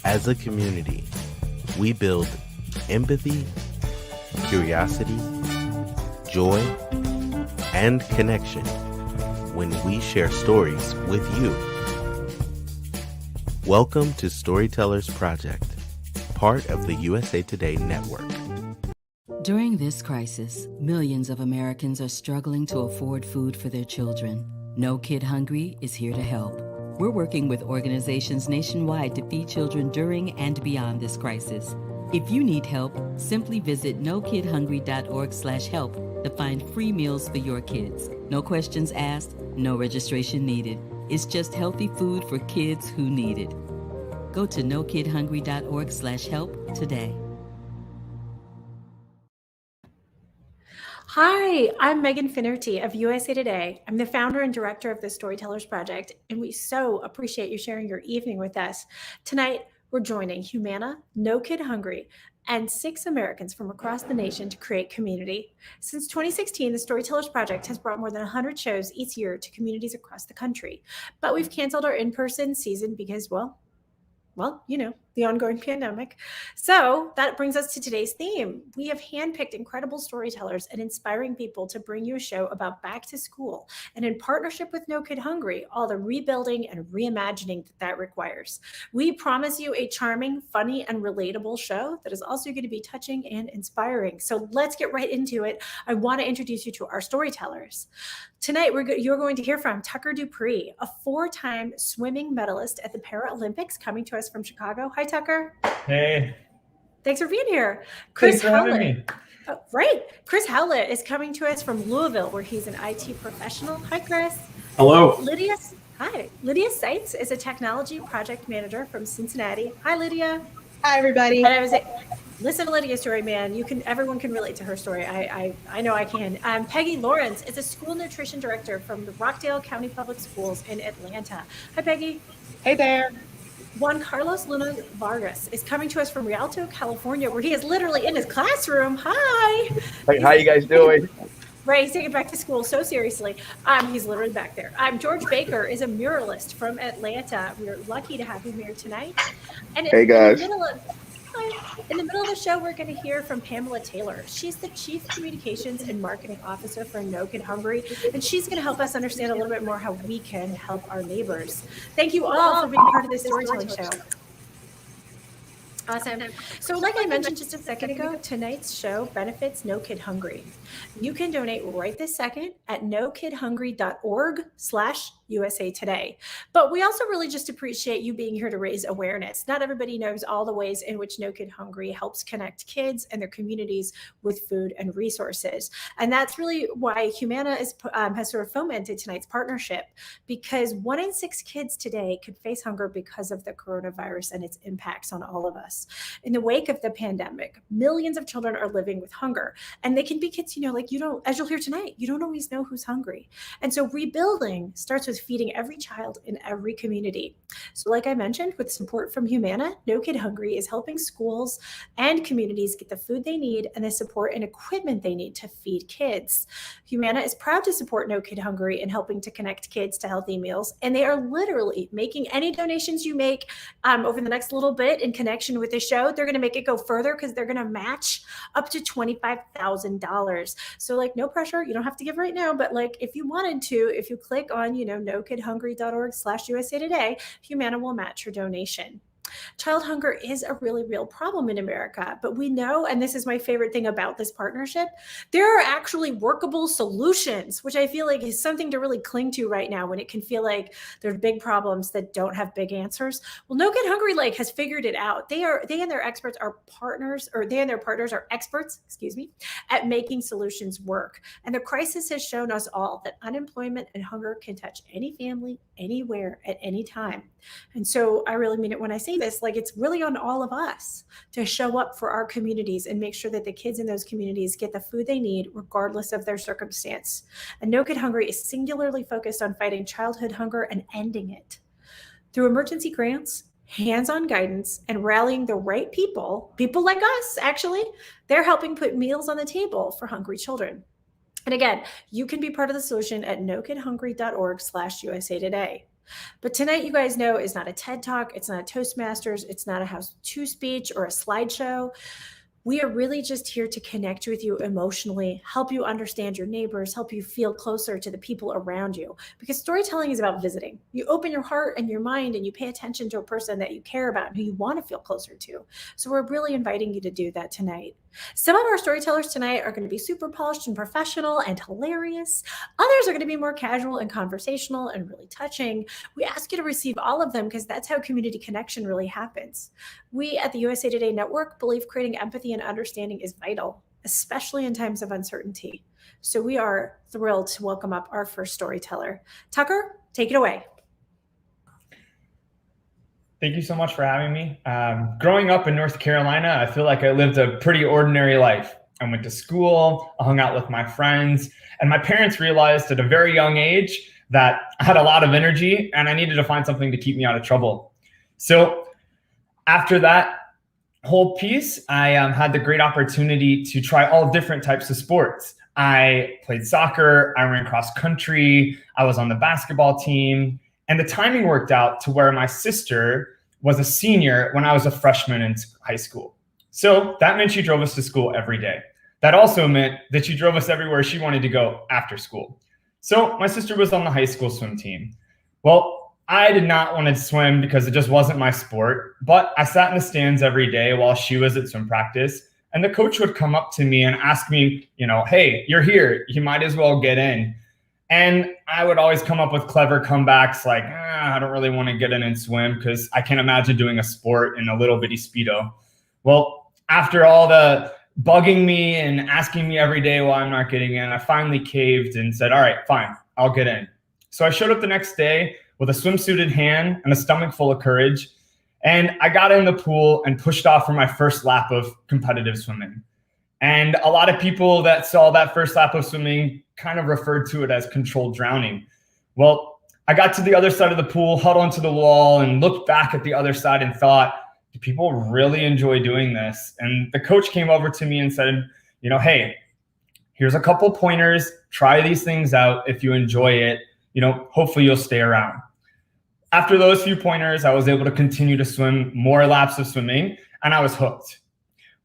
As a community, we build empathy, curiosity, joy, and connection when we share stories with you. Welcome to Storytellers Project, part of the USA Today network. During this crisis, millions of Americans are struggling to afford food for their children. No Kid Hungry is here to help. We're working with organizations nationwide to feed children during and beyond this crisis. If you need help, simply visit nokidhungry.org/help to find free meals for your kids. No questions asked, no registration needed. It's just healthy food for kids who need it. Go to nokidhungry.org/help today. Hi, I'm Megan Finnerty of USA Today. I'm the founder and director of the Storytellers Project, and we so appreciate you sharing your evening with us. Tonight, we're joining Humana, No Kid Hungry, and 6 Americans from across the nation to create community. Since 2016, the Storytellers Project has brought more than 100 shows each year to communities across the country. But we've canceled our in-person season because, well, you know, the ongoing pandemic. So that brings us to today's theme. We have handpicked incredible storytellers and inspiring people to bring you a show about back to school, and in partnership with No Kid Hungry, all the rebuilding and reimagining that requires. We promise you a charming, funny, and relatable show that is also going to be touching and inspiring. So let's get right into it. I want to introduce you to our storytellers. Tonight, you're going to hear from Tucker Dupree, a 4-time swimming medalist at the Paralympics, coming to us from Chicago. Hi, Tucker. Hey. Thanks for being here. Thanks for having me. Right. Chris Howlett is coming to us from Louisville, where he's an IT professional. Hi, Chris. Hello. Hi. Lydia Seitz is a technology project manager from Cincinnati. Hi, Lydia. Hi, everybody. And listen to Lydia's story, man. Everyone can relate to her story. I know I can. Peggy Lawrence is a school nutrition director from the Rockdale County Public Schools in Atlanta. Hi, Peggy. Hey there. Juan Carlos Luna Vargas is coming to us from Rialto, California, where he is literally in his classroom. Hi. Hey, how you guys doing? Right, he's taking back to school so seriously. He's literally back there. George Baker is a muralist from Atlanta. We're lucky to have him here tonight. And hey, guys. In the middle of the show, we're going to hear from Pamela Taylor. She's the Chief Communications and Marketing Officer for No Kid Hungry, and she's going to help us understand a little bit more how we can help our neighbors. Thank you all for being part of this storytelling show. Awesome. So like I mentioned just a second ago, tonight's show benefits No Kid Hungry. You can donate right this second at nokidhungry.org/USA Today. But we also really just appreciate you being here to raise awareness. Not everybody knows all the ways in which No Kid Hungry helps connect kids and their communities with food and resources. And that's really why Humana has sort of fomented tonight's partnership, because 1 in 6 kids today could face hunger because of the coronavirus and its impacts on all of us. In the wake of the pandemic, millions of children are living with hunger, and they can be kids, like as you'll hear tonight, you don't always know who's hungry. And so rebuilding starts with feeding every child in every community. So like I mentioned, with support from Humana, No Kid Hungry is helping schools and communities get the food they need and the support and equipment they need to feed kids. Humana is proud to support No Kid Hungry in helping to connect kids to healthy meals, and they are literally making any donations you make over the next little bit in connection with the show. They're going to make it go further because they're going to match up to $25,000. So no pressure. You don't have to give right now, but if you wanted to, if you click on, nokidhungry.org/USA Today, Humana will match your donation. Child hunger is a really real problem in America, but we know, and this is my favorite thing about this partnership, there are actually workable solutions, which I feel like is something to really cling to right now when it can feel like there's big problems that don't have big answers. Well, No Kid Hungry has figured it out. They and their experts are partners, or they and their partners are experts, at making solutions work. And the crisis has shown us all that unemployment and hunger can touch any family, anywhere, at any time. And so I really mean it when I say this, it's really on all of us to show up for our communities and make sure that the kids in those communities get the food they need regardless of their circumstance. And No Kid Hungry is singularly focused on fighting childhood hunger and ending it. Through emergency grants, hands-on guidance, and rallying the right people like us, actually, they're helping put meals on the table for hungry children. And again, you can be part of the solution at nokidhungry.org/USA Today. But tonight, you guys know, is not a TED Talk. It's not a Toastmasters. It's not a how-to speech or a slideshow. We are really just here to connect with you emotionally, help you understand your neighbors, help you feel closer to the people around you. Because storytelling is about visiting. You open your heart and your mind and you pay attention to a person that you care about and who you want to feel closer to. So we're really inviting you to do that tonight. Some of our storytellers tonight are going to be super polished and professional and hilarious. Others are going to be more casual and conversational and really touching. We ask you to receive all of them because that's how community connection really happens. We at the USA Today Network believe creating empathy and understanding is vital, especially in times of uncertainty. So we are thrilled to welcome up our first storyteller. Tucker, take it away. Thank you so much for having me. Growing up in North Carolina, I feel like I lived a pretty ordinary life. I went to school, I hung out with my friends, and my parents realized at a very young age that I had a lot of energy and I needed to find something to keep me out of trouble. So after that whole piece, I had the great opportunity to try all different types of sports. I played soccer, I ran cross country, I was on the basketball team, and the timing worked out to where my sister was a senior when I was a freshman in high school. So that meant she drove us to school every day. That also meant that she drove us everywhere she wanted to go after school. So my sister was on the high school swim team. Well, I did not want to swim because it just wasn't my sport, but I sat in the stands every day while she was at swim practice. And the coach would come up to me and ask me, hey, you're here, you might as well get in. And I would always come up with clever comebacks like, I don't really want to get in and swim because I can't imagine doing a sport in a little bitty Speedo. Well, after all the bugging me and asking me every day why I'm not getting in, I finally caved and said, all right, fine, I'll get in. So I showed up the next day with a swimsuit in hand and a stomach full of courage. And I got in the pool and pushed off for my first lap of competitive swimming. And a lot of people that saw that first lap of swimming kind of referred to it as controlled drowning. Well, I got to the other side of the pool, huddled onto the wall, and looked back at the other side and thought, do people really enjoy doing this? And the coach came over to me and said, hey, here's a couple pointers. Try these things out. If you enjoy it, hopefully you'll stay around. After those few pointers, I was able to continue to swim more laps of swimming, and I was hooked.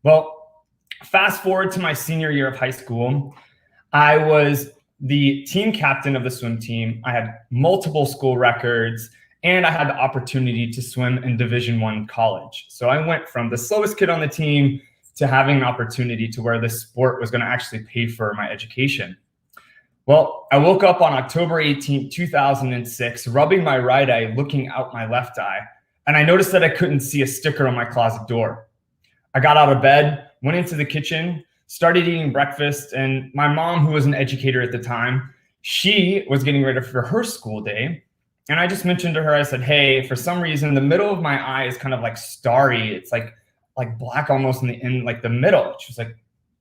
Well, fast forward to my senior year of high school, I was the team captain of the swim team. I had multiple school records, and I had the opportunity to swim in Division I college. So I went from the slowest kid on the team to having an opportunity to where this sport was going to actually pay for my education. Well, I woke up on October 18, 2006, rubbing my right eye, looking out my left eye, and I noticed that I couldn't see a sticker on my closet door. I got out of bed, went into the kitchen, started eating breakfast, and my mom, who was an educator at the time, she was getting ready for her school day. And I just mentioned to her, I said, hey, for some reason, the middle of my eye is kind of like starry. It's like black almost in the middle. She was like,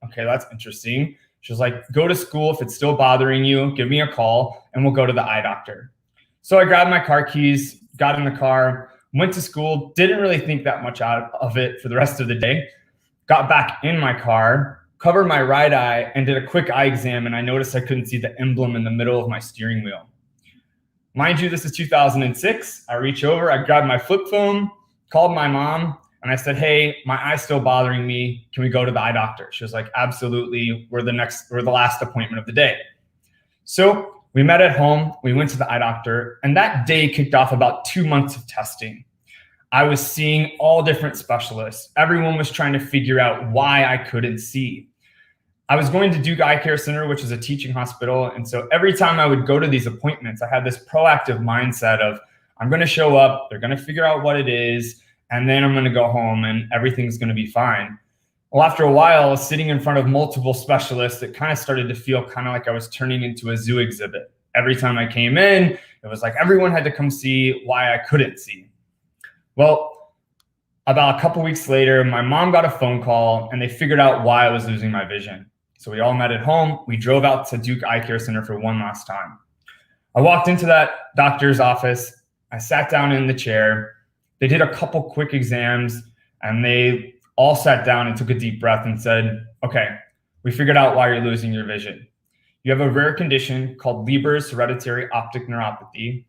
okay, that's interesting. She was like, go to school. If it's still bothering you, give me a call and we'll go to the eye doctor. So I grabbed my car keys, got in the car, went to school, didn't really think that much out of it for the rest of the day. Got back in my car, covered my right eye, and did a quick eye exam, and I noticed I couldn't see the emblem in the middle of my steering wheel. Mind you, this is 2006. I reach over, I grabbed my flip phone, called my mom, and I said, hey, my eye's still bothering me. Can we go to the eye doctor? She was like, absolutely. We're the last appointment of the day. So we met at home. We went to the eye doctor, and that day kicked off about 2 months of testing. I was seeing all different specialists. Everyone was trying to figure out why I couldn't see. I was going to Duke Eye Care Center, which is a teaching hospital. And so every time I would go to these appointments, I had this proactive mindset of, I'm going to show up, they're going to figure out what it is, and then I'm going to go home and everything's going to be fine. Well, after a while, sitting in front of multiple specialists, it kind of started to feel kind of like I was turning into a zoo exhibit. Every time I came in, it was like everyone had to come see why I couldn't see. Well, about a couple weeks later, my mom got a phone call and they figured out why I was losing my vision. So we all met at home. We drove out to Duke Eye Care Center for one last time. I walked into that doctor's office. I sat down in the chair. They did a couple quick exams and they all sat down and took a deep breath and said, okay, we figured out why you're losing your vision. You have a rare condition called Leber's hereditary optic neuropathy.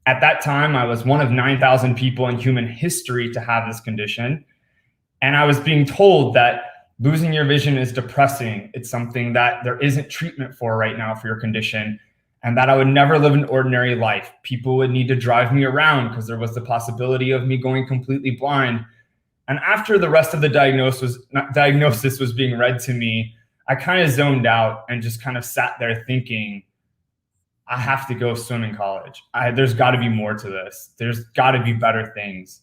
At that time, I was one of 9,000 people in human history to have this condition. And I was being told that losing your vision is depressing. It's something that there isn't treatment for right now for your condition, and that I would never live an ordinary life. People would need to drive me around because there was the possibility of me going completely blind. And after the rest of the diagnosis was being read to me, I kind of zoned out and just kind of sat there thinking, I have to go swim in college. There's got to be more to this. There's got to be better things.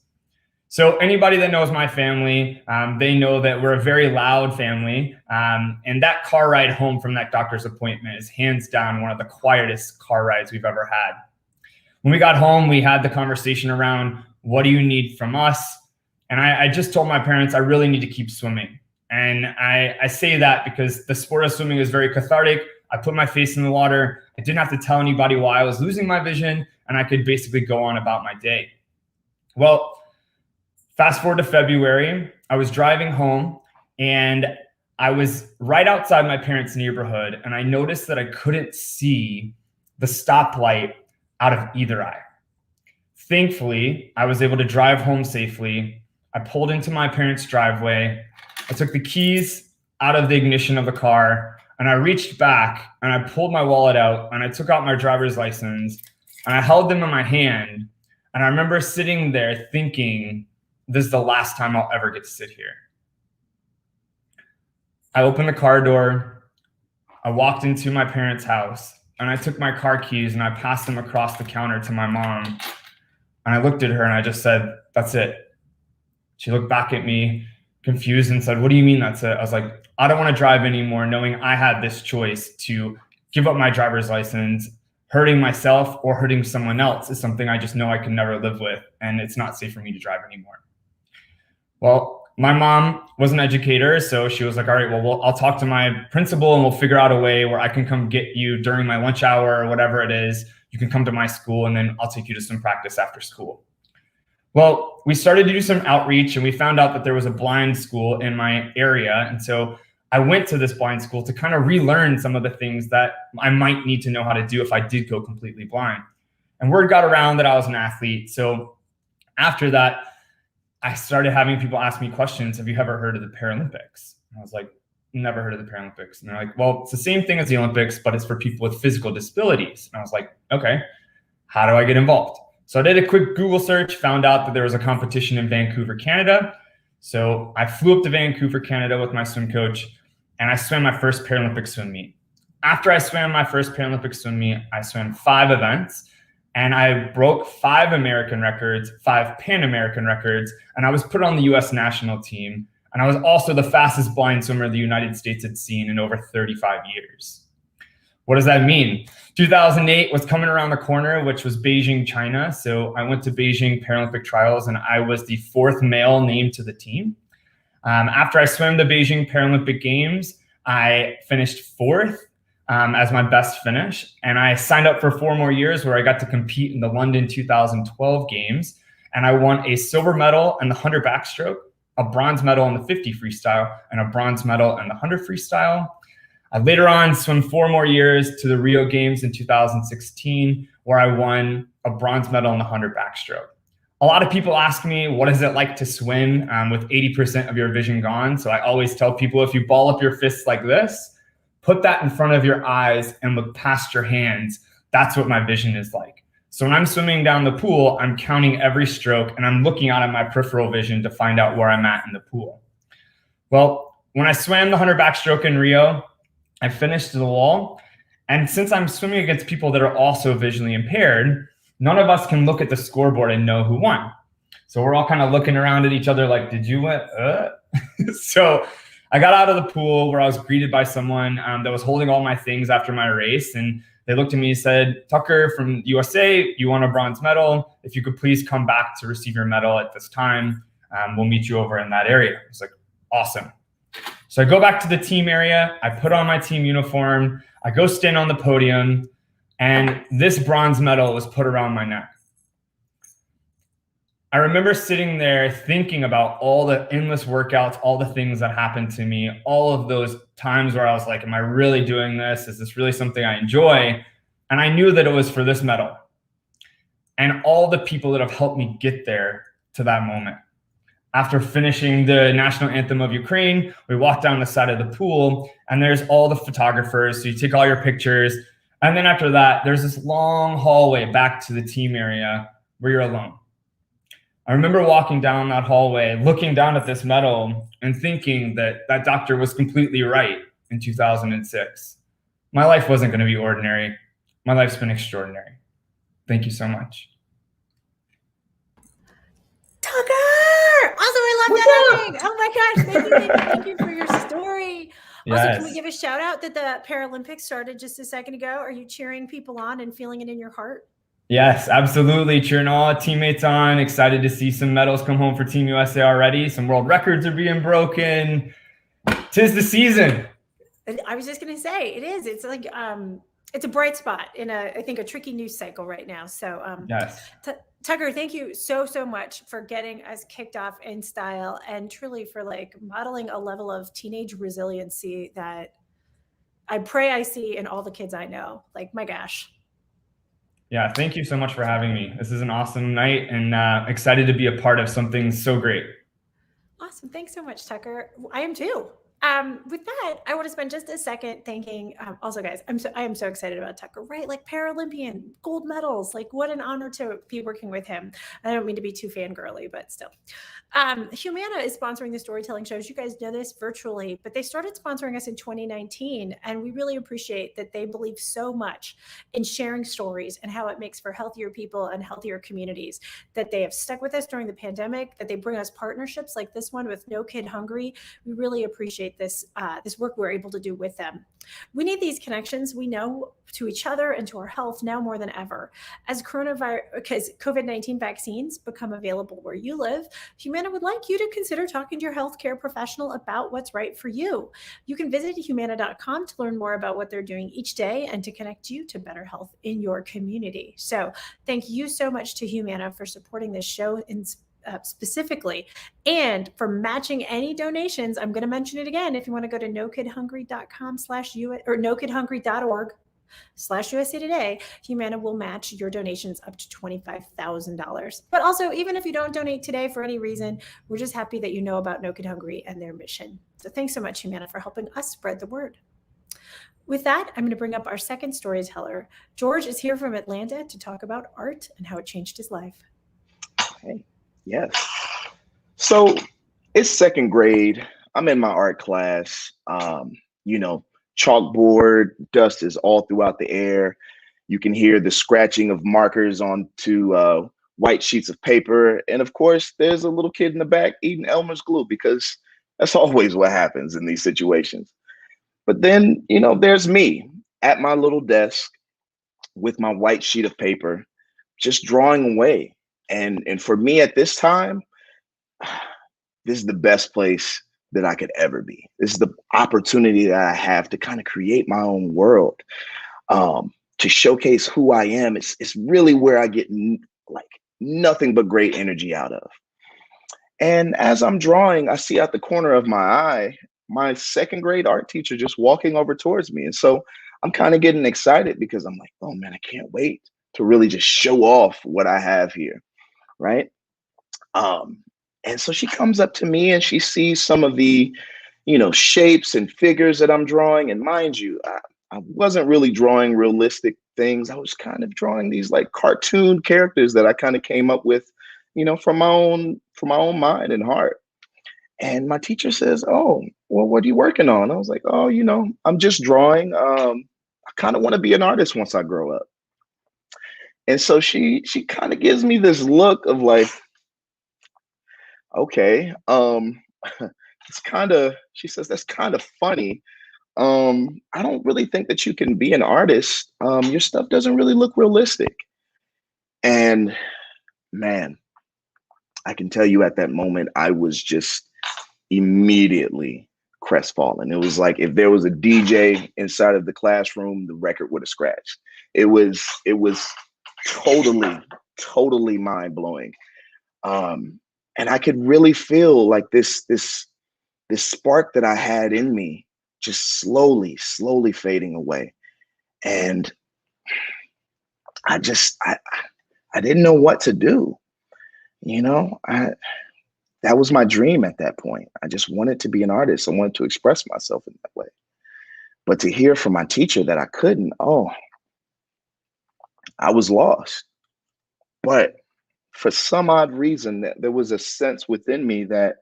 So anybody that knows my family, they know that we're a very loud family. And that car ride home from that doctor's appointment is hands down one of the quietest car rides we've ever had. When we got home, we had the conversation around, what do you need from us? And I just told my parents, I really need to keep swimming. And I say that because the sport of swimming is very cathartic. I put my face in the water. I didn't have to tell anybody why I was losing my vision, and I could basically go on about my day. Well, fast forward to February, I was driving home and I was right outside my parents' neighborhood, and I noticed that I couldn't see the stoplight out of either eye. Thankfully, I was able to drive home safely. I pulled into my parents' driveway. I took the keys out of the ignition of the car, and I reached back and I pulled my wallet out and I took out my driver's license and I held them in my hand. And I remember sitting there thinking, this is the last time I'll ever get to sit here. I opened the car door. I walked into my parents' house and I took my car keys and I passed them across the counter to my mom. And I looked at her and I just said, that's it. She looked back at me confused and said, what do you mean that's it? I was like, I don't want to drive anymore, knowing I had this choice to give up my driver's license. Hurting myself or hurting someone else is something I just know I can never live with, and it's not safe for me to drive anymore. Well, my mom was an educator, so she was like, all right, well, I'll talk to my principal and we'll figure out a way where I can come get you during my lunch hour or whatever it is. You can come to my school and then I'll take you to some practice after school. Well, we started to do some outreach and we found out that there was a blind school in my area. And so I went to this blind school to kind of relearn some of the things that I might need to know how to do if I did go completely blind. And word got around that I was an athlete. So after that, I started having people ask me questions. Have you ever heard of the Paralympics? And I was like, never heard of the Paralympics. And they're like, well, it's the same thing as the Olympics, but it's for people with physical disabilities. And I was like, okay, how do I get involved? So I did a quick Google search, found out that there was a competition in Vancouver, Canada. So I flew up to Vancouver, Canada with my swim coach, and I swam my first Paralympic swim meet. After I swam my first Paralympic swim meet, I swam 5 events, and I broke 5 American records, 5 Pan American records, and I was put on the US national team. And I was also the fastest blind swimmer the United States had seen in over 35 years. What does that mean? 2008 was coming around the corner, which was Beijing, China. So I went to Beijing Paralympic trials and I was the 4th male named to the team. After I swam the Beijing Paralympic Games, I finished 4th as my best finish. And I signed up for 4 more years where I got to compete in the London 2012 Games. And I won a silver medal in the 100 backstroke, a bronze medal in the 50 freestyle, and a bronze medal in the 100 freestyle. I later on swam 4 more years to the Rio Games in 2016, where I won a bronze medal in the 100 backstroke. A lot of people ask me, what is it like to swim with 80% of your vision gone? So I always tell people, if you ball up your fists like this, put that in front of your eyes and look past your hands. That's what my vision is like. So when I'm swimming down the pool, I'm counting every stroke and I'm looking out at my peripheral vision to find out where I'm at in the pool. Well, when I swam the 100 backstroke in Rio, I finished the wall. And since I'm swimming against people that are also visually impaired, none of us can look at the scoreboard and know who won. So we're all kind of looking around at each other like, did you win? So I got out of the pool where I was greeted by someone that was holding all my things after my race. And they looked at me and said, Tucker from USA, you won a bronze medal. If you could please come back to receive your medal at this time, we'll meet you over in that area. It's like, awesome. So I go back to the team area. I put on my team uniform. I go stand on the podium. And this bronze medal was put around my neck. I remember sitting there thinking about all the endless workouts, all the things that happened to me, all of those times where I was like, am I really doing this? Is this really something I enjoy? And I knew that it was for this medal. and all the people that have helped me get there to that moment. After finishing the national anthem of Ukraine, we walk down the side of the pool, and there's all the photographers. So you take all your pictures. And then after that, there's this long hallway back to the team area where you're alone. I remember walking down that hallway, looking down at this medal and thinking that that doctor was completely right in 2006. My life wasn't going to be ordinary. My life's been extraordinary. Thank you so much. Tucker! Also, I love that ending. Oh my gosh. Thank you for your story. Yes. Also, can we give a shout out that the Paralympics started just a second ago? Are you cheering people on and feeling it in your heart? Yes, absolutely. Cheering all teammates on. Excited to see some medals come home for Team USA already. Some world records are being broken. 'Tis the season. I was just going to say, it is. It's like, it's a bright spot in I think a tricky news cycle right now. So Yes. Tucker, thank you so much for getting us kicked off in style, and truly for like modeling a level of teenage resiliency that I pray I see in all the kids I know. Like, my gosh. Yeah, thank you so much for having me. This is an awesome night, and excited to be a part of something so great. Awesome. Thanks so much, Tucker. I am too. With that, I want to spend just a second thanking, also guys, I am so excited about Tucker, right? Like, Paralympian, gold medals, like what an honor to be working with him. I don't mean to be too fangirly, but still. Humana is sponsoring the storytelling shows. You guys know this virtually, but they started sponsoring us in 2019. And we really appreciate that they believe so much in sharing stories and how it makes for healthier people and healthier communities, that they have stuck with us during the pandemic, that they bring us partnerships like this one with No Kid Hungry. We really appreciate this work we're able to do with them. We need these connections, we know, to each other and to our health now more than ever. As COVID-19 vaccines become available where you live, Humana would like you to consider talking to your healthcare professional about what's right for you. You can visit humana.com to learn more about what they're doing each day and to connect you to better health in your community. So thank you so much to Humana for supporting this show specifically, and for matching any donations. I'm going to mention it again. If you want to go to nokidhungry.com/US or nokidhungry.org/USA Today, Humana will match your donations up to $25,000. But also, even if you don't donate today for any reason, we're just happy that you know about No Kid Hungry and their mission. So thanks so much, Humana, for helping us spread the word. With that, I'm going to bring up our second storyteller. George is here from Atlanta to talk about art and how it changed his life. Hey. Yes. So it's second grade. I'm in my art class. Chalkboard, dust is all throughout the air. You can hear the scratching of markers onto white sheets of paper. And of course, there's a little kid in the back eating Elmer's glue, because that's always what happens in these situations. But then, there's me at my little desk with my white sheet of paper, just drawing away. And for me at this time, this is the best place that I could ever be. This is the opportunity that I have to kind of create my own world, to showcase who I am. It's really where I get like nothing but great energy out of. And as I'm drawing, I see out the corner of my eye, my second grade art teacher just walking over towards me. And so I'm kind of getting excited, because I'm like, oh man, I can't wait to really just show off what I have here. Right. And so she comes up to me and she sees some of the, shapes and figures that I'm drawing. And mind you, I wasn't really drawing realistic things. I was kind of drawing these like cartoon characters that I kind of came up with, from my own mind and heart. And my teacher says, oh, well, what are you working on? I was like, oh, I'm just drawing. I kind of want to be an artist once I grow up. And so she kind of gives me this look of like, okay, she says, that's kind of funny. I don't really think that you can be an artist. Your stuff doesn't really look realistic. And man, I can tell you at that moment, I was just immediately crestfallen. It was like if there was a DJ inside of the classroom, the record would have scratched. It was totally mind-blowing. And I could really feel like this spark that I had in me just slowly fading away. And I I didn't know what to do. You know, that was my dream at that point. I just wanted to be an artist. I wanted to express myself in that way. But to hear from my teacher that I couldn't, oh, I was lost. But for some odd reason, there was a sense within me that,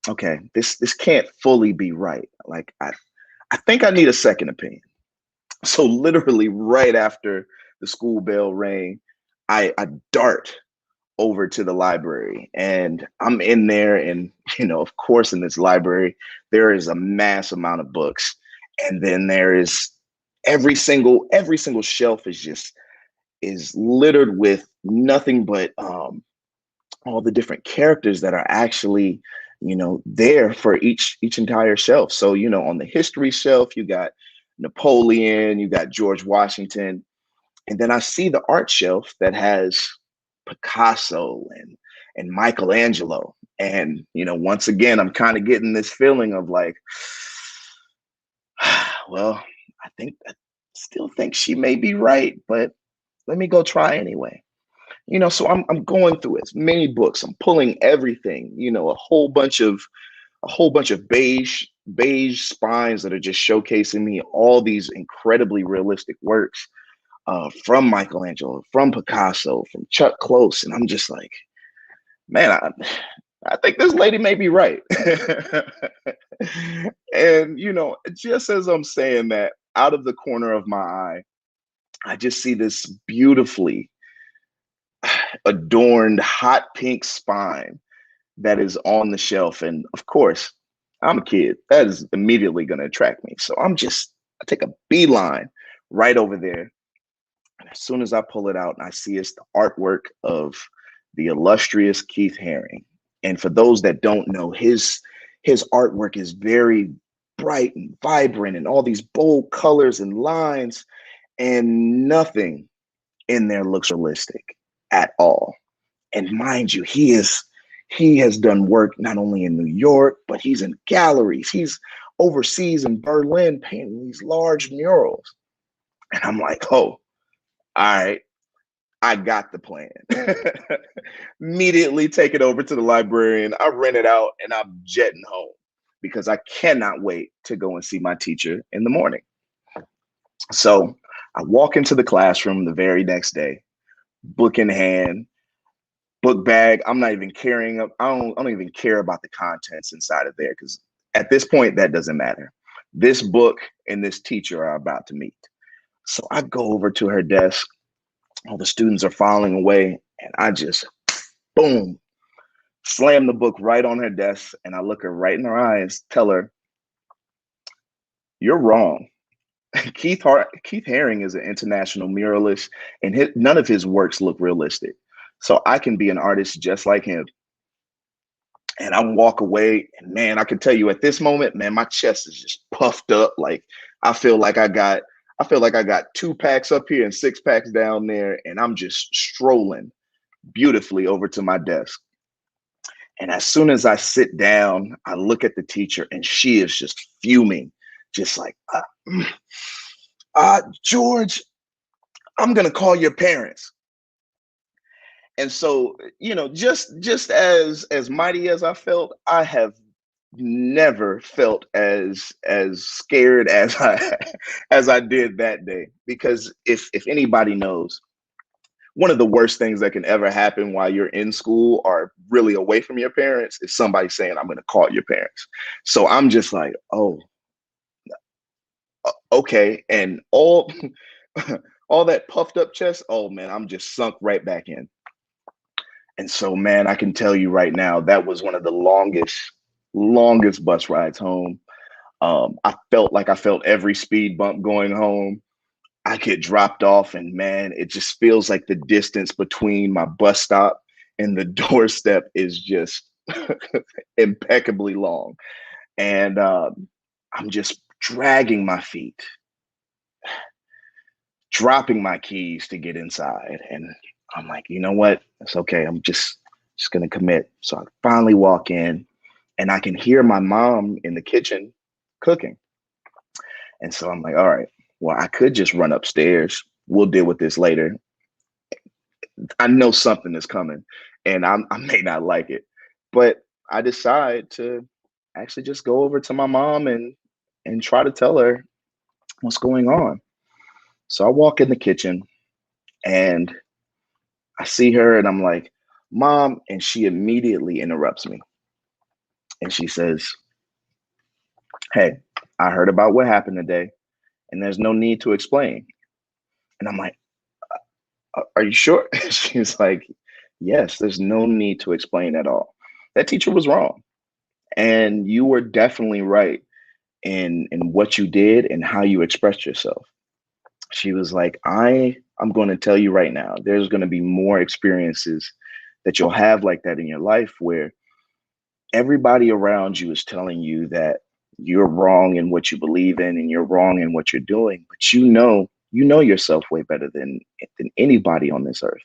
okay, this can't fully be right. Like I think I need a second opinion. So literally right after the school bell rang, I dart over to the library, and I'm in there, and of course in this library there is a mass amount of books, and then there is every single shelf is littered with nothing but all the different characters that are actually there for each entire shelf. So on the history shelf you got Napoleon, you got George Washington, and then I see the art shelf that has Picasso and Michelangelo. And once again, I'm kind of getting this feeling of like, well, I still think she may be right, but let me go try anyway. So I'm going through as many books. I'm pulling everything, a whole bunch of beige spines that are just showcasing me all these incredibly realistic works from Michelangelo, from Picasso, from Chuck Close. And I'm just like, man, I think this lady may be right. And, just as I'm saying that, out of the corner of my eye, I just see this beautifully adorned hot pink spine that is on the shelf. And of course, I'm a kid. That is immediately going to attract me. So I take a beeline right over there. And as soon as I pull it out and I see it's the artwork of the illustrious Keith Haring. And for those that don't know, his artwork is very bright and vibrant and all these bold colors and lines, and nothing in there looks realistic at all. And mind you, he has done work not only in New York, but he's in galleries. He's overseas in Berlin painting these large murals. And I'm like, oh, all right, I got the plan. Immediately take it over to the librarian. I rent it out and I'm jetting home because I cannot wait to go and see my teacher in the morning. So I walk into the classroom the very next day, book in hand, book bag. I'm not even carrying up. I don't even care about the contents inside of there because at this point, that doesn't matter. This book and this teacher are about to meet. So I go over to her desk. All the students are filing away, and I just, boom, slam the book right on her desk, and I look her right in her eyes, tell her, you're wrong. Keith Haring is an international muralist, and none of his works look realistic. So I can be an artist just like him. And I walk away, and man, I can tell you at this moment, man, my chest is just puffed up. Like I feel like I got 2 packs up here and 6 packs down there, and I'm just strolling beautifully over to my desk. And as soon as I sit down, I look at the teacher, and she is just fuming, just like, George, I'm gonna call your parents. And so, just as mighty as I felt, I have never felt as scared as I did that day. Because if anybody knows, one of the worst things that can ever happen while you're in school or really away from your parents is somebody saying, I'm going to call your parents. So I'm just like, oh, okay. And all that puffed up chest, oh man, I'm just sunk right back in. And so, man, I can tell you right now, that was one of the longest bus rides home. I felt every speed bump going home. I get dropped off, and man, it just feels like the distance between my bus stop and the doorstep is just impeccably long. And I'm just dragging my feet, dropping my keys to get inside. And I'm like, you know what? It's okay. I'm just going to commit. So I finally walk in, and I can hear my mom in the kitchen cooking. And so I'm like, all right, well, I could just run upstairs. We'll deal with this later. I know something is coming, and I may not like it, but I decide to actually just go over to my mom and try to tell her what's going on. So I walk in the kitchen and I see her and I'm like, Mom, and she immediately interrupts me and she says, Hey, I heard about what happened today, and there's no need to explain. And I'm like, Are you sure? She's like, Yes, there's no need to explain at all. That teacher was wrong. And you were definitely right in what you did and how you expressed yourself. She was like, I'm going to tell you right now, there's going to be more experiences that you'll have like that in your life where everybody around you is telling you that you're wrong in what you believe in and you're wrong in what you're doing, but you know yourself way better than anybody on this earth.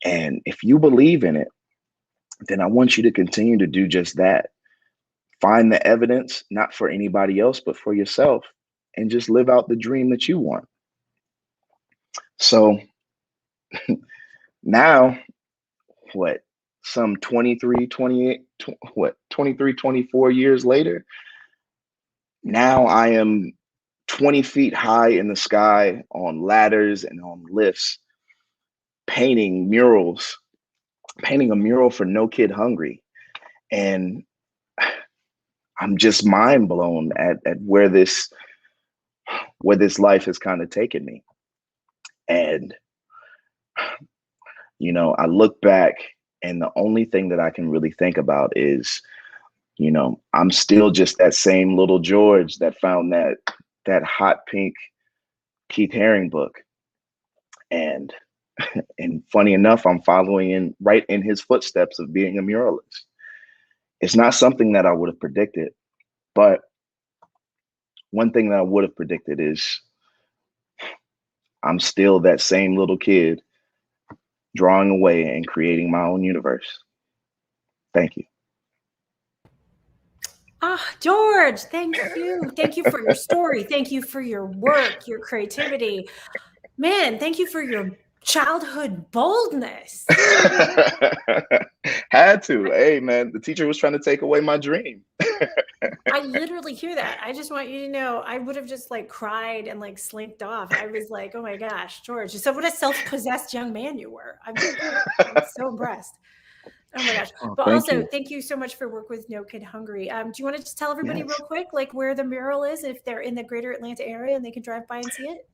And if you believe in it, then I want you to continue to do just that. Find the evidence, not for anybody else, but for yourself, and just live out the dream that you want. So now, what, some 23, 28, 23, 24 years later, now I am 20 feet high in the sky on ladders and on lifts, painting murals, painting a mural for No Kid Hungry. And I'm just mind blown at where this life has kind of taken me. And, I look back and the only thing that I can really think about is, I'm still just that same little George that found that hot pink Keith Haring book. And funny enough, I'm following right in his footsteps of being a muralist. It's not something that I would have predicted, but one thing that I would have predicted is I'm still that same little kid drawing away and creating my own universe. Thank you. George, thank you. Thank you for your story. Thank you for your work, your creativity. Man, thank you for your childhood boldness. Had to. Hey, man, the teacher was trying to take away my dream. I literally hear that. I just want you to know, I would have just cried and slinked off. I was like, oh my gosh, George. So what a self-possessed young man you were. I'm so impressed. Oh my gosh. But also, thank you so much for work with No Kid Hungry. Do you want to just tell everybody real quick, where the mural is, if they're in the greater Atlanta area and they can drive by and see it?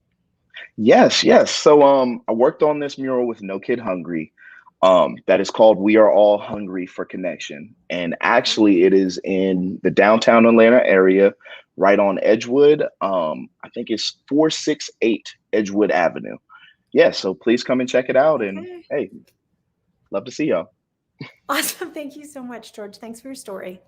Yes. So I worked on this mural with No Kid Hungry. That is called We Are All Hungry for Connection. And actually it is in the downtown Atlanta area, right on Edgewood. I think it's 468 Edgewood Avenue. Yeah, so please come and check it out. And hey, love to see y'all. Awesome. Thank you so much, George. Thanks for your story.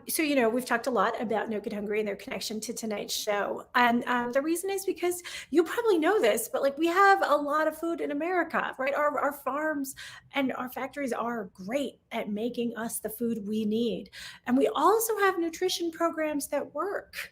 So, we've talked a lot about No Kid Hungry and their connection to tonight's show. And the reason is because you probably know this, but we have a lot of food in America, right? Our farms and our factories are great at making us the food we need. And we also have nutrition programs that work.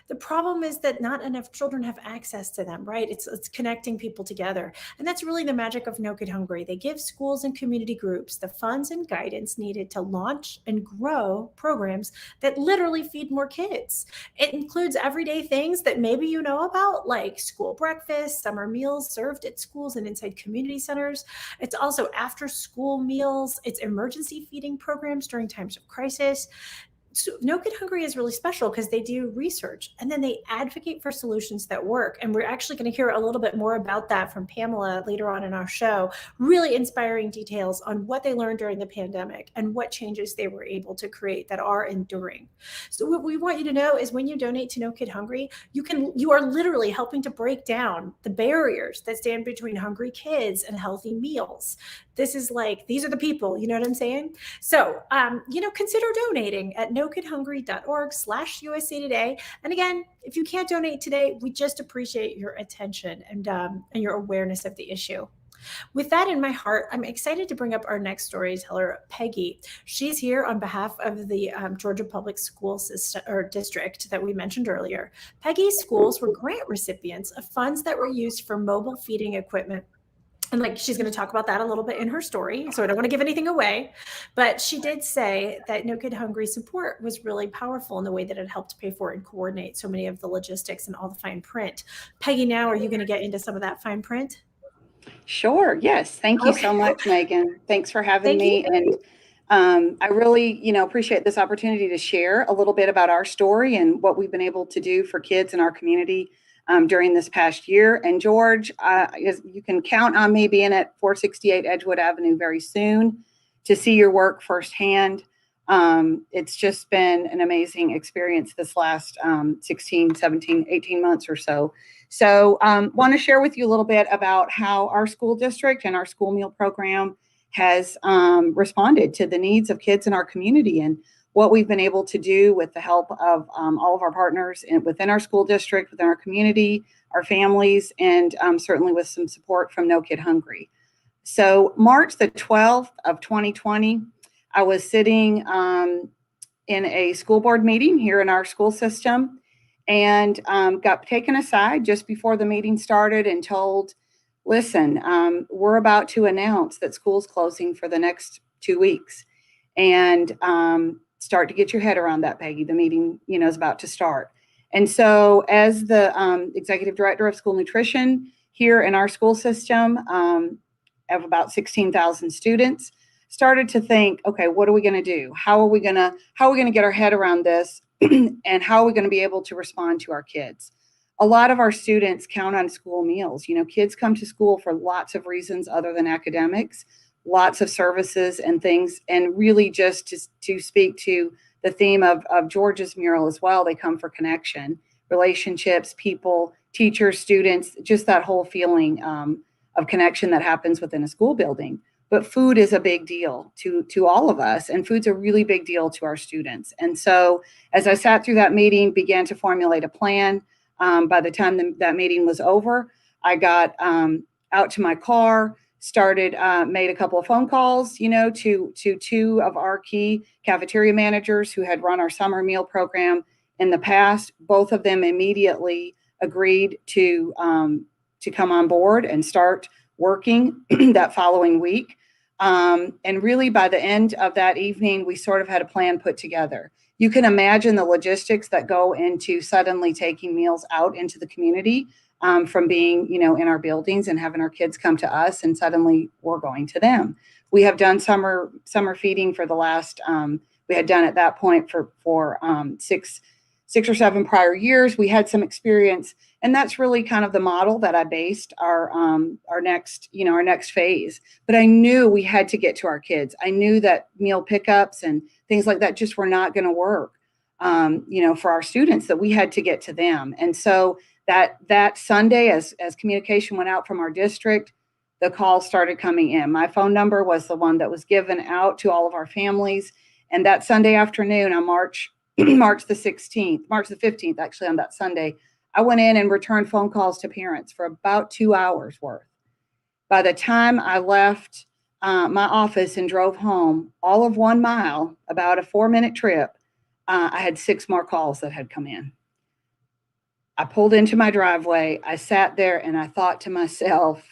The problem is that not enough children have access to them, right? It's connecting people together. And that's really the magic of No Kid Hungry. They give schools and community groups the funds and guidance needed to launch and grow programs that literally feed more kids. It includes everyday things that maybe you know about, like school breakfast, summer meals served at schools and inside community centers. It's also after school meals. It's emergency feeding programs during times of crisis. So No Kid Hungry is really special because they do research and then they advocate for solutions that work. And we're actually going to hear a little bit more about that from Pamela later on in our show. Really inspiring details on what they learned during the pandemic and what changes they were able to create that are enduring. So what we want you to know is when you donate to No Kid Hungry, you are literally helping to break down the barriers that stand between hungry kids and healthy meals. This is these are the people, you know what I'm saying? So, consider donating at nokidhungry.org/USA Today. And again, if you can't donate today, we just appreciate your attention and your awareness of the issue. With that in my heart, I'm excited to bring up our next storyteller, Peggy. She's here on behalf of the Georgia Public School System or District that we mentioned earlier. Peggy's schools were grant recipients of funds that were used for mobile feeding equipment And like, she's going to talk about that a little bit in her story. So I don't want to give anything away, but she did say that No Kid Hungry support was really powerful in the way that it helped pay for and coordinate so many of the logistics and all the fine print. Peggy, now, are you going to get into some of that fine print? Sure. Yes. Thank you so much, Megan. Thanks for having me. And I really, appreciate this opportunity to share a little bit about our story and what we've been able to do for kids in our community during this past year. And George, you can count on me being at 468 Edgewood Avenue very soon to see your work firsthand. It's just been an amazing experience this last 16, 17, 18 months or so. So want to share with you a little bit about how our school district and our school meal program has responded to the needs of kids in our community and what we've been able to do with the help of all of our partners within our school district, within our community, our families, and certainly with some support from No Kid Hungry. So March the 12th of 2020, I was sitting in a school board meeting here in our school system and got taken aside just before the meeting started and told, listen, we're about to announce that school's closing for the next 2 weeks. And start to get your head around that, Peggy. The meeting, is about to start. And so as the executive director of school nutrition here in our school system of about 16,000 students, started to think, okay, what are we going to do? How are we going to get our head around this? And how are we going to be able to respond to our kids? A lot of our students count on school meals. Kids come to school for lots of reasons other than academics, lots of services and things, and really just to speak to the theme of George's mural as well, they come for connection, relationships, people, teachers, students, just that whole feeling of connection that happens within a school building. But food is a big deal to all of us, and food's a really big deal to our students. And so as I sat through that meeting, began to formulate a plan, by the time that meeting was over, I got out to my car, started, made a couple of phone calls, to two of our key cafeteria managers who had run our summer meal program in the past. Both of them immediately agreed to come on board and start working that following week. And really by the end of that evening, we sort of had a plan put together. You can imagine the logistics that go into suddenly taking meals out into the community, from being, in our buildings and having our kids come to us, and suddenly we're going to them. We have done summer feeding for the last, we had done at that point for 6 or 7 prior years. We had some experience, and that's really kind of the model that I based our next phase. But I knew we had to get to our kids. I knew that meal pickups and things like that just were not going to work, for our students, that we had to get to them. And so that Sunday, as communication went out from our district, the calls started coming in. My phone number was the one that was given out to all of our families. And that Sunday afternoon on March the 15th, actually, on that Sunday, I went in and returned phone calls to parents for about 2 hours worth. By the time I left my office and drove home, all of 1 mile, about a 4-minute trip, I had 6 more calls that had come in. I pulled into my driveway. I sat there and I thought to myself,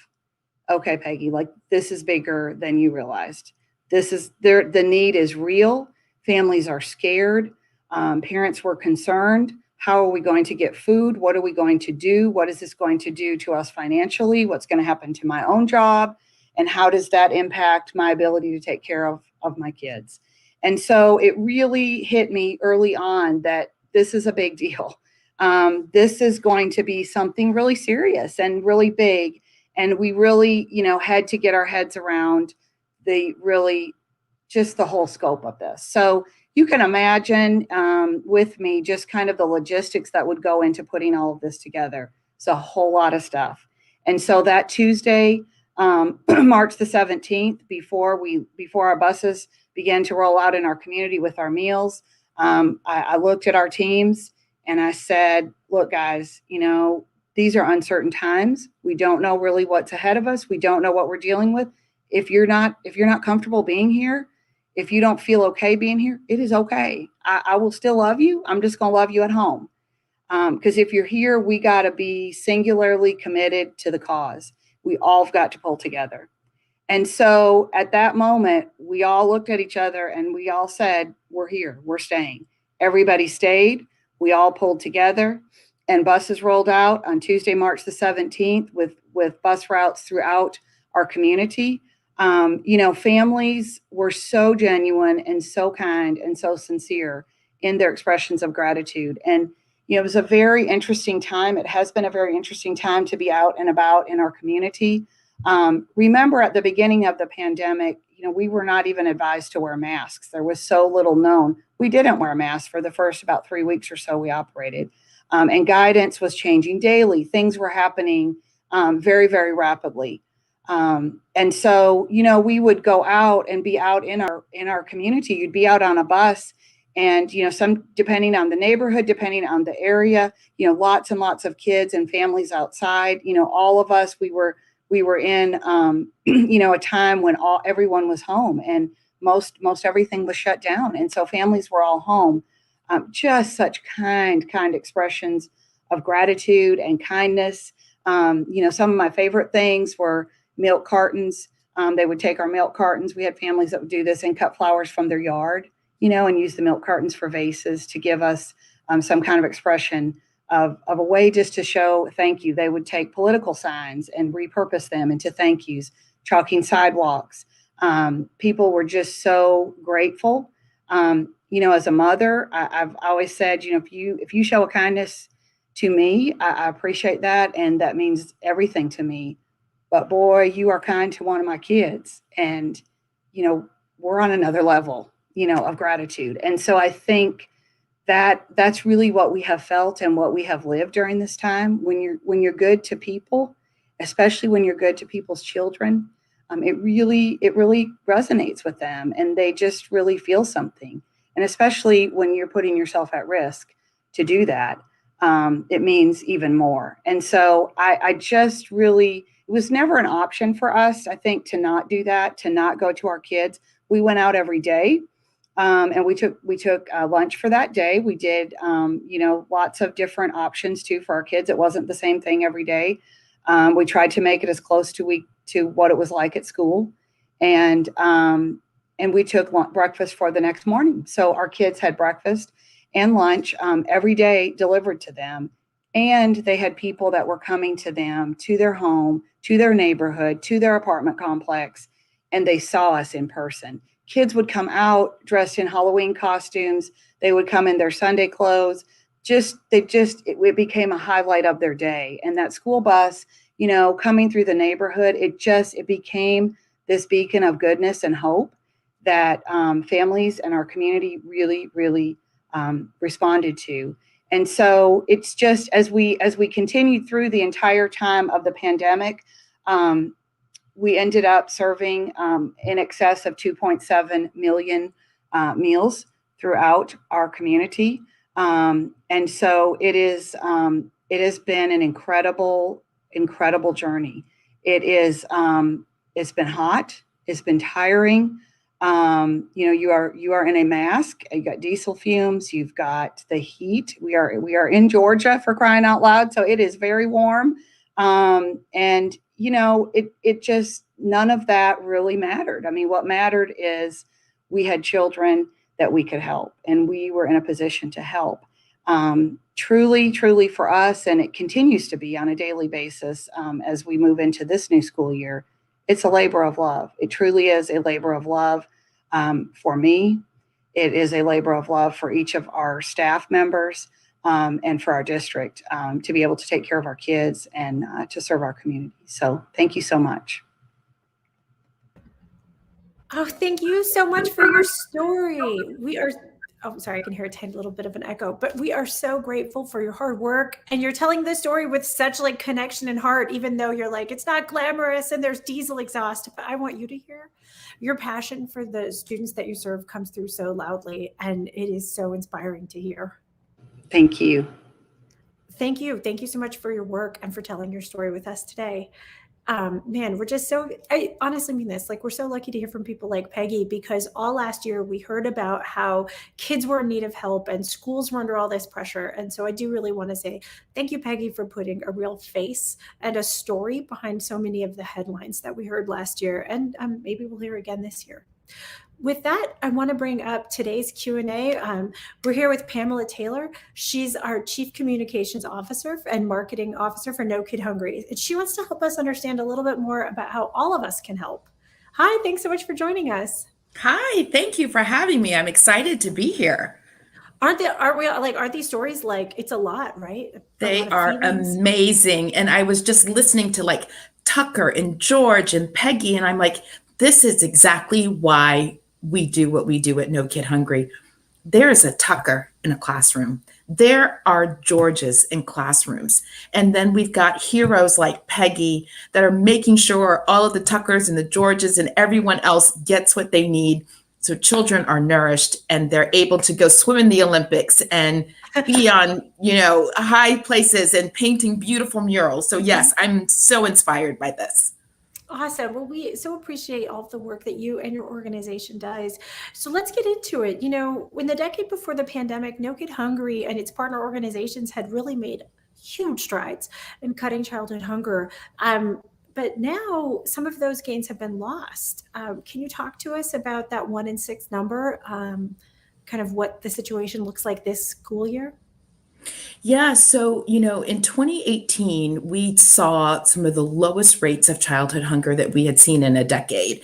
okay, Peggy, this is bigger than you realized. The need is real. Families are scared. Parents were concerned. How are we going to get food? What are we going to do? What is this going to do to us financially? What's going to happen to my own job? And how does that impact my ability to take care of my kids? And so it really hit me early on that this is a big deal. This is going to be something really serious and really big. And we really, had to get our heads around just the whole scope of this. So you can imagine with me just kind of the logistics that would go into putting all of this together. It's a whole lot of stuff. And so that Tuesday, March the 17th, before our buses began to roll out in our community with our meals, I looked at our teams and I said, look, guys, these are uncertain times. We don't know really what's ahead of us. We don't know what we're dealing with. If you're not comfortable being here, if you don't feel okay being here, it is okay. I will still love you. I'm just going to love you at home. Because if you're here, we got to be singularly committed to the cause. We all have got to pull together. And so at that moment, we all looked at each other and we all said, we're here, we're staying. Everybody stayed. We all pulled together, and buses rolled out on Tuesday, March the 17th with bus routes throughout our community. Families were so genuine and so kind and so sincere in their expressions of gratitude. And, it was a very interesting time. It has been a very interesting time to be out and about in our community. Remember at the beginning of the pandemic, we were not even advised to wear masks. There was so little known. We didn't wear masks for the first about 3 weeks or so we operated. And guidance was changing daily. Things were happening very, very rapidly. And so, we would go out and be out in our community. You'd be out on a bus and, some, depending on the neighborhood, depending on the area, lots and lots of kids and families outside, all of us, we were in, a time when everyone was home and most everything was shut down. And so families were all home. Just such kind expressions of gratitude and kindness. Some of my favorite things were milk cartons. They would take our milk cartons. We had families that would do this and cut flowers from their yard, and use the milk cartons for vases to give us some kind of expression of a way just to show thank you. They would take political signs and repurpose them into thank yous, chalking sidewalks. People were just so grateful. As a mother, I've always said, if you show a kindness to me, I appreciate that. And that means everything to me. But boy, you are kind to one of my kids. And, we're on another level, of gratitude. And so I think that's really what we have felt and what we have lived during this time. When you're good to people, especially when you're good to people's children, it really resonates with them and they just really feel something. And especially when you're putting yourself at risk to do that, it means even more. And so I just really, it was never an option for us, I think, to not do that, to not go to our kids. We went out every day. And we took lunch for that day. We did, lots of different options too for our kids. It wasn't the same thing every day. We tried to make it as close to what it was like at school, and we took breakfast for the next morning. So our kids had breakfast and lunch every day delivered to them, and they had people that were coming to them, to their home, to their neighborhood, to their apartment complex, and they saw us in person. Kids would come out dressed in Halloween costumes. They would come in their Sunday clothes. It became a highlight of their day. And that school bus, coming through the neighborhood, it became this beacon of goodness and hope that families and our community really, really responded to. And so it's just as we continued through the entire time of the pandemic, we ended up serving in excess of 2.7 million meals throughout our community. And so it has been an incredible journey. It's been hot. It's been tiring. You are in a mask. You got diesel fumes. You've got the heat. We are in Georgia, for crying out loud. So it is very warm. And it just, none of that really mattered. I mean, what mattered is we had children that we could help, and we were in a position to help. Truly for us, and it continues to be on a daily basis as we move into this new school year, it's a labor of love. It truly is a labor of love for me. It is a labor of love for each of our staff members. And for our district to be able to take care of our kids and to serve our community. So thank you so much. Oh, thank you so much for your story. Sorry, I can hear a tiny little bit of an echo, but we are so grateful for your hard work. And you're telling this story with such connection and heart, even though you're it's not glamorous and there's diesel exhaust. But I want you to hear your passion for the students that you serve comes through so loudly. And it is so inspiring to hear. Thank you. Thank you. Thank you so much for your work and for telling your story with us today. Man, we're just I honestly mean this, like, we're so lucky to hear from people like Peggy, because all last year we heard about how kids were in need of help and schools were under all this pressure. And so I do really want to say thank you, Peggy, for putting a real face and a story behind so many of the headlines that we heard last year. And maybe we'll hear again this year. With that, I want to bring up today's Q&A. We're here with Pamela Taylor. She's our Chief Communications Officer and Marketing Officer for No Kid Hungry. And she wants to help us understand a little bit more about how all of us can help. Hi, thanks so much for joining us. Hi, thank you for having me. I'm excited to be here. Aren't these stories, like, it's a lot, right? They are amazing. And I was just listening to like Tucker and George and Peggy, and I'm like, this is exactly why we do what we do at No Kid Hungry. There is a Tucker in a classroom. There are Georges in classrooms. And then we've got heroes like Peggy that are making sure all of the Tuckers and the Georges and everyone else gets what they need. So children are nourished and they're able to go swim in the Olympics and be on, high places and painting beautiful murals. So yes, I'm so inspired by this. Awesome. Well, we so appreciate all of the work that you and your organization does. So let's get into it. In the decade before the pandemic, No Kid Hungry and its partner organizations had really made huge strides in cutting childhood hunger. But now some of those gains have been lost. Can you talk to us about that 1 in 6 number, kind of what the situation looks like this school year? Yeah, so, in 2018, we saw some of the lowest rates of childhood hunger that we had seen in a decade.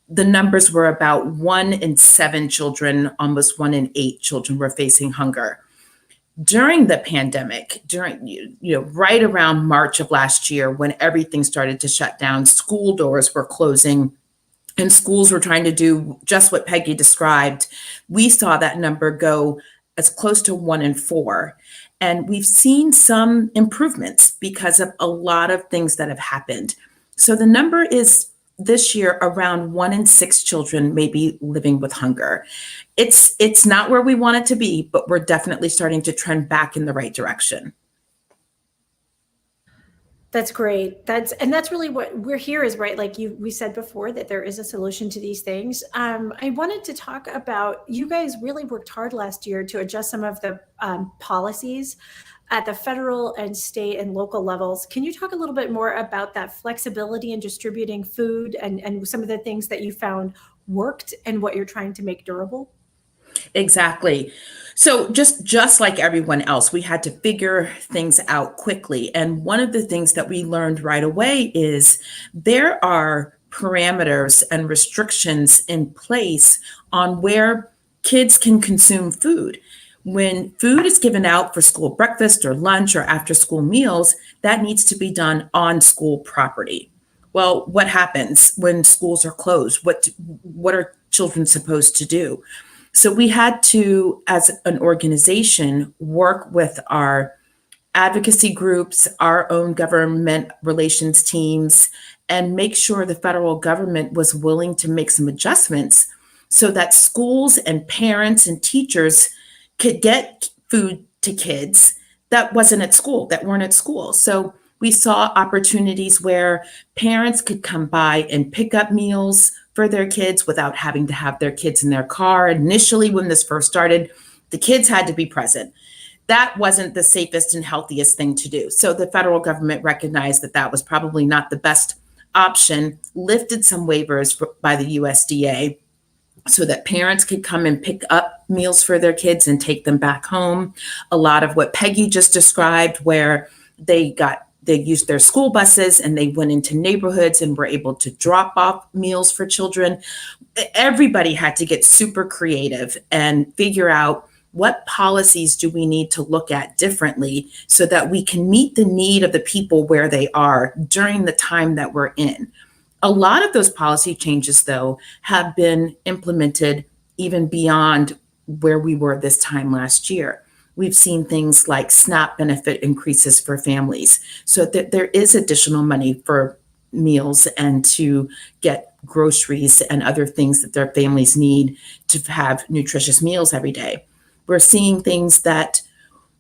The numbers were about 1 in 7 children, almost 1 in 8 children were facing hunger. During the pandemic, right around March of last year, when everything started to shut down, school doors were closing, and schools were trying to do just what Peggy described, we saw that number go as close to 1 in 4. And we've seen some improvements because of a lot of things that have happened. So the number is this year around 1 in 6 children may be living with hunger. It's not where we want it to be, but we're definitely starting to trend back in the right direction. That's great. That's really what we're here is, right? Like we said before, that there is a solution to these things. I wanted to talk about, you guys really worked hard last year to adjust some of the policies at the federal and state and local levels. Can you talk a little bit more about that flexibility in distributing food and some of the things that you found worked and what you're trying to make durable? Exactly. So just like everyone else, we had to figure things out quickly. And one of the things that we learned right away is there are parameters and restrictions in place on where kids can consume food. When food is given out for school breakfast or lunch or after school meals, that needs to be done on school property. Well, what happens when schools are closed? What are children supposed to do? So we had to, as an organization, work with our advocacy groups, our own government relations teams, and make sure the federal government was willing to make some adjustments so that schools and parents and teachers could get food to kids that weren't at school. So we saw opportunities where parents could come by and pick up meals for their kids without having to have their kids in their car. Initially, when this first started, the kids had to be present. That wasn't the safest and healthiest thing to do. So the federal government recognized that that was probably not the best option, lifted some waivers by the USDA so that parents could come and pick up meals for their kids and take them back home. A lot of what Peggy just described, where they used their school buses and they went into neighborhoods and were able to drop off meals for children. Everybody had to get super creative and figure out what policies do we need to look at differently so that we can meet the need of the people where they are during the time that we're in. A lot of those policy changes, though, have been implemented even beyond where we were this time last year. We've seen things like SNAP benefit increases for families so that there is additional money for meals and to get groceries and other things that their families need to have nutritious meals every day. We're seeing things that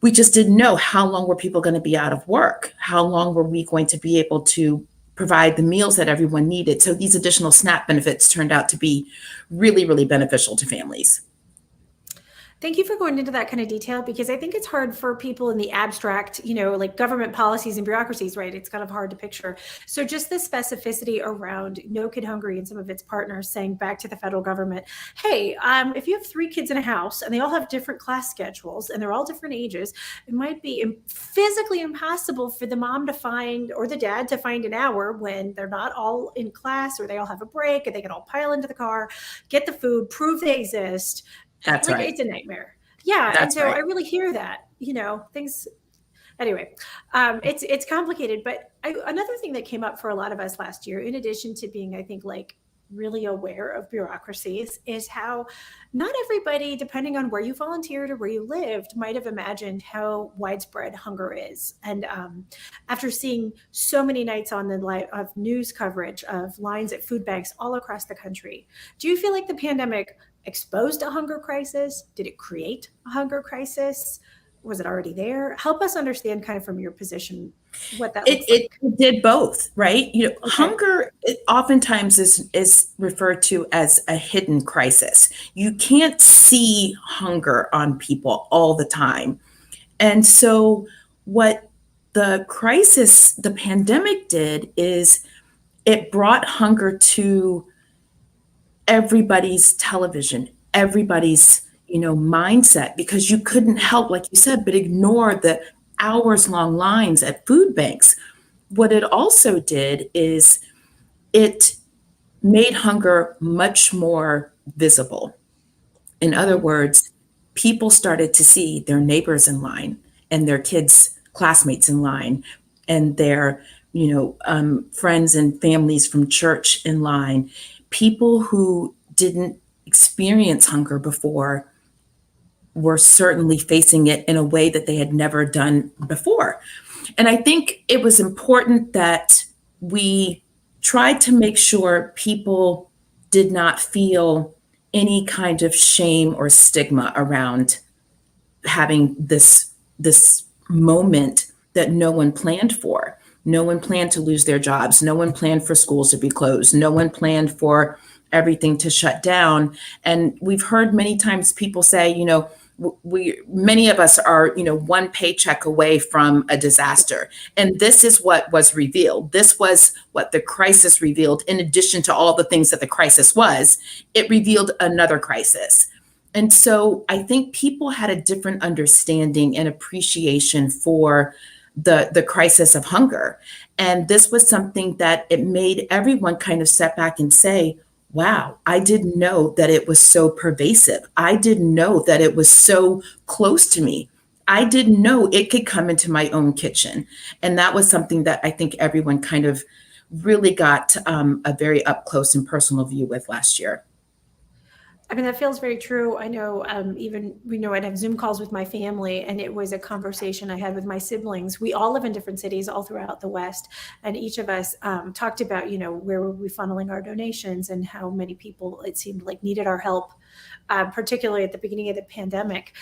we just didn't know. How long were people going to be out of work? How long were we going to be able to provide the meals that everyone needed. So these additional SNAP benefits turned out to be really, really beneficial to families. Thank you for going into that kind of detail, because I think it's hard for people in the abstract, like government policies and bureaucracies, right? It's kind of hard to picture. So just the specificity around No Kid Hungry and some of its partners saying back to the federal government, hey, if you have 3 kids in a house and they all have different class schedules and they're all different ages, it might be physically impossible for the mom to find, or the dad to find, an hour when they're not all in class, or they all have a break and they can all pile into the car, get the food, prove they exist. That's right. It's a nightmare. Yeah. That's and so right. I really hear that, things, anyway, it's complicated, but another thing that came up for a lot of us last year, in addition to being, I think, like really aware of bureaucracies, is how not everybody, depending on where you volunteered or where you lived, might have imagined how widespread hunger is. And after seeing so many nights on the light of news coverage of lines at food banks all across the country, do you feel like the pandemic exposed a hunger crisis? Did it create a hunger crisis? Was it already there? Help us understand, kind of from your position, what that looks like. It did both, right? Okay. Hunger oftentimes is referred to as a hidden crisis. You can't see hunger on people all the time. And so what the pandemic did is it brought hunger to everybody's television, everybody's, mindset, because you couldn't help, like you said, but ignore the hours-long lines at food banks. What it also did is it made hunger much more visible. In other words, people started to see their neighbors in line and their kids' classmates in line and their, friends and families from church in line. People who didn't experience hunger before were certainly facing it in a way that they had never done before. And I think it was important that we tried to make sure people did not feel any kind of shame or stigma around having this moment that no one planned for. No one planned to lose their jobs. No one planned for schools to be closed. No one planned for everything to shut down. And we've heard many times people say, many of us are, one paycheck away from a disaster. And this is what was revealed. This was what the crisis revealed. In addition to all the things that the crisis was, it revealed another crisis. And so I think people had a different understanding and appreciation for the crisis of hunger. And this was something that it made everyone kind of step back and say, wow, I didn't know that it was so pervasive. I didn't know that it was so close to me. I didn't know it could come into my own kitchen. And that was something that I think everyone kind of really got a very up close and personal view with last year. I mean, that feels very true. I know I'd have Zoom calls with my family, and it was a conversation I had with my siblings. We all live in different cities all throughout the West, and each of us talked about, where were we funneling our donations and how many people it seemed like needed our help, particularly at the beginning of the pandemic.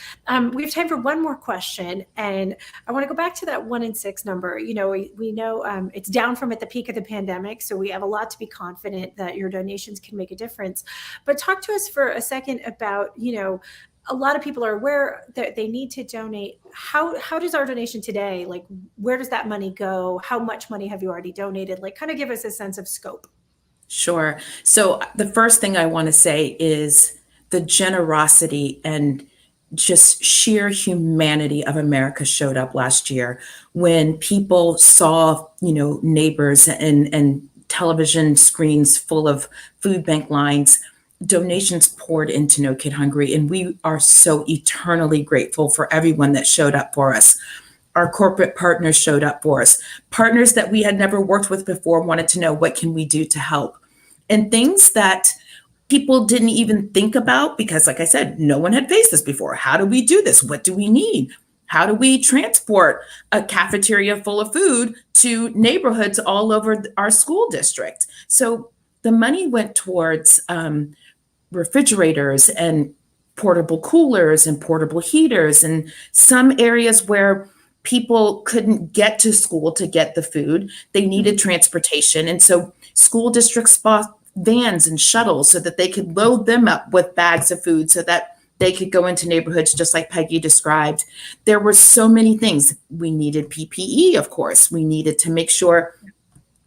We have time for one more question, and I want to go back to that 1 in 6 number. We know it's down from at the peak of the pandemic, so we have a lot to be confident that your donations can make a difference. But talk to us for a second about, a lot of people are aware that they need to donate. How does our donation today, like, where does that money go? How much money have you already donated? Like, kind of give us a sense of scope. Sure. So the first thing I want to say is the generosity and just sheer humanity of America showed up last year when people saw, neighbors and television screens full of food bank lines. Donations poured into No Kid Hungry, and we are so eternally grateful for everyone that showed up for us. Our corporate partners showed up for us. Partners that we had never worked with before wanted to know, what can we do to help? And things that people didn't even think about because, like I said, no one had faced this before. How do we do this? What do we need? How do we transport a cafeteria full of food to neighborhoods all over our school district? So the money went towards refrigerators and portable coolers and portable heaters, and some areas where people couldn't get to school to get the food. They needed transportation. And so school districts bought vans and shuttles so that they could load them up with bags of food so that they could go into neighborhoods just like Peggy described. There were so many things. We needed PPE, of course. We needed to make sure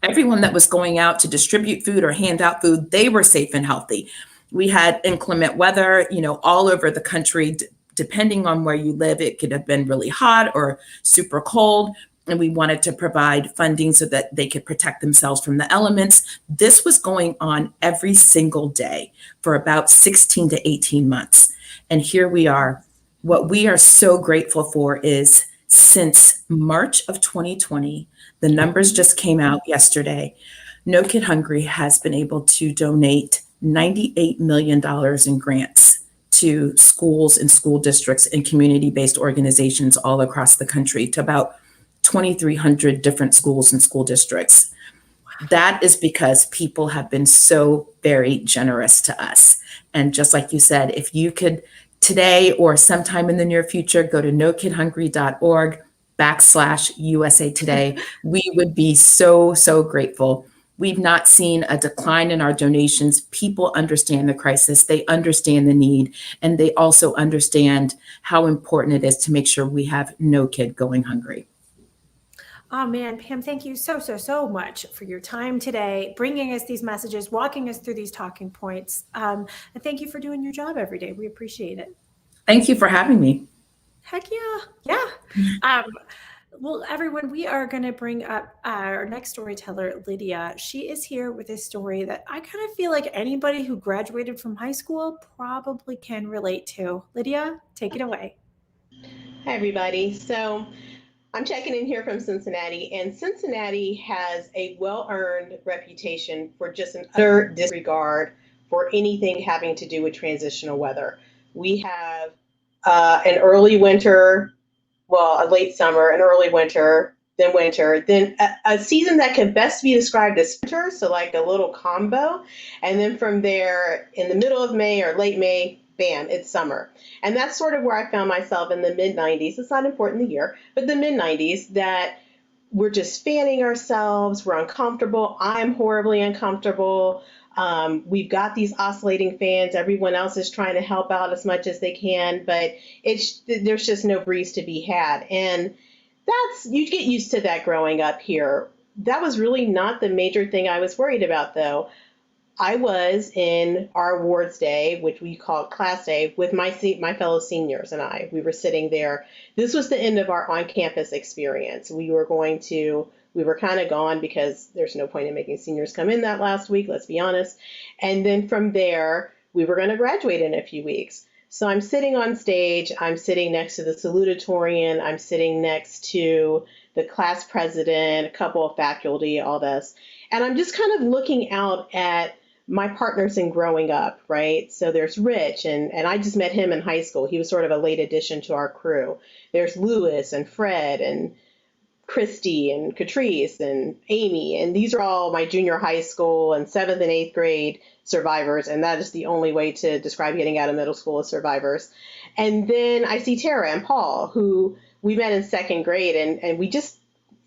everyone that was going out to distribute food or hand out food, they were safe and healthy. We had inclement weather, all over the country. Depending on where you live, it could have been really hot or super cold. And we wanted to provide funding so that they could protect themselves from the elements. This was going on every single day for about 16 to 18 months. And here we are. What we are so grateful for is since March of 2020, the numbers just came out yesterday. No Kid Hungry has been able to donate $98 million in grants to schools and school districts and community-based organizations all across the country, to about 2,300 different schools and school districts. That is because people have been so very generous to us. And just like you said, if you could today or sometime in the near future, go to nokidhungry.org/USA Today, we would be so, so grateful. We've not seen a decline in our donations. People understand the crisis, they understand the need, and they also understand how important it is to make sure we have no kid going hungry. Oh man, Pam, thank you so, so, so much for your time today, bringing us these messages, walking us through these talking points. And thank you for doing your job every day. We appreciate it. Thank you for having me. Heck yeah. Yeah. Well, everyone, we are going to bring up our next storyteller, Lydia. She is here with a story that I kind of feel like anybody who graduated from high school probably can relate to. Lydia, take it away. Hi, everybody. So I'm checking in here from Cincinnati, and Cincinnati has a well-earned reputation for just an utter disregard for anything having to do with transitional weather. We have an early winter, a late summer, an early winter, then a season that can best be described as winter, so like a little combo. And then from there, in the middle of May or late May, bam, it's summer. And that's sort of where I found myself in the mid-90s. It's not important the year, but the mid-90s, that we're just fanning ourselves. We're uncomfortable. I'm horribly uncomfortable. We've got these oscillating fans. Everyone else is trying to help out as much as they can, but there's just no breeze to be had. And you get used to that growing up here. That was really not the major thing I was worried about, though. I was in our awards day, which we call class day, with my fellow seniors and I. We were sitting there. This was the end of our on-campus experience. We were kind of gone because there's no point in making seniors come in that last week, let's be honest. And then from there, we were going to graduate in a few weeks. So I'm sitting on stage. I'm sitting next to the salutatorian. I'm sitting next to the class president, a couple of faculty, all this. And I'm just kind of looking out at my partners in growing up, right? So there's Rich, and I just met him in high school. He was sort of a late addition to our crew. There's Lewis and Fred and Christy and Catrice and Amy, and these are all my junior high school and 7th and 8th grade survivors, and that is the only way to describe getting out of middle school as survivors. And then I see Tara and Paul, who we met in 2nd grade, and we just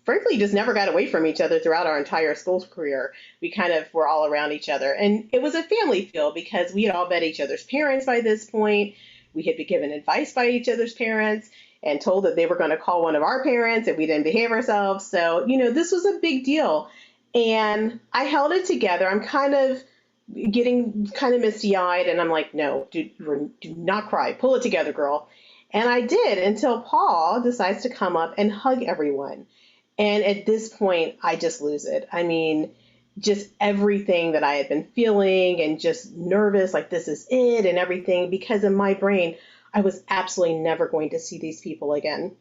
frankly just never got away from each other throughout our entire school career. We kind of were all around each other, and it was a family feel because we had all met each other's parents by this point. We had been given advice by each other's parents and told that they were going to call one of our parents if we didn't behave ourselves. So, this was a big deal. And I held it together. I'm kind of getting kind of misty-eyed, and I'm like, no, do not cry. Pull it together, girl. And I did, until Paul decides to come up and hug everyone. And at this point, I just lose it. I mean, just everything that I had been feeling and just nervous, like this is it and everything, because in my brain, I was absolutely never going to see these people again.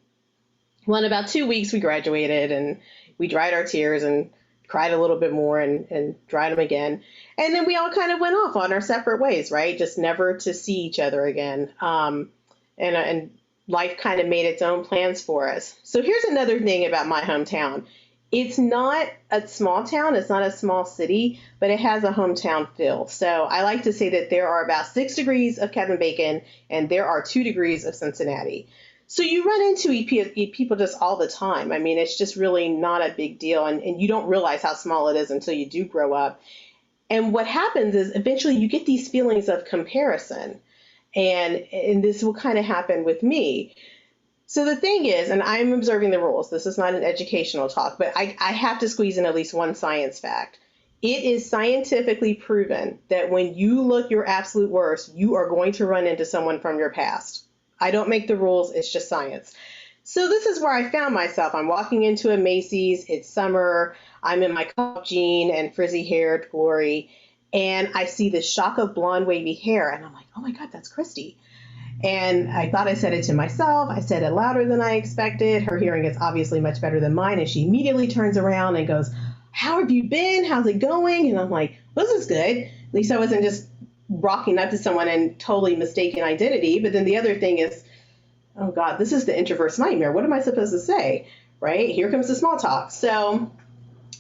Well, in about 2 weeks, we graduated and we dried our tears and cried a little bit more and dried them again. And then we all kind of went off on our separate ways, right? Just never to see each other again. And life kind of made its own plans for us. So here's another thing about my hometown. It's not a small town. It's not a small city, but it has a hometown feel. So I like to say that there are about 6 degrees of Kevin Bacon and there are 2 degrees of Cincinnati. So you run into people just all the time. I mean, it's just really not a big deal. And you don't realize how small it is until you do grow up. And what happens is eventually you get these feelings of comparison. And this will kind of happen with me. So the thing is, and I'm observing the rules, this is not an educational talk, but I have to squeeze in at least one science fact. It is scientifically proven that when you look your absolute worst, you are going to run into someone from your past. I don't make the rules, it's just science. So this is where I found myself. I'm walking into a Macy's, it's summer, I'm in my cup jean and frizzy haired glory, and I see this shock of blonde wavy hair, and I'm like, oh my God, that's Christy. And I thought I said it to myself. I said it louder than I expected. Her hearing is obviously much better than mine. And she immediately turns around and goes, how have you been? How's it going? And I'm like, well, this is good. At least I wasn't just rocking up to someone and totally mistaken identity. But then the other thing is, oh God, this is the introvert's nightmare. What am I supposed to say? Right? Here comes the small talk. So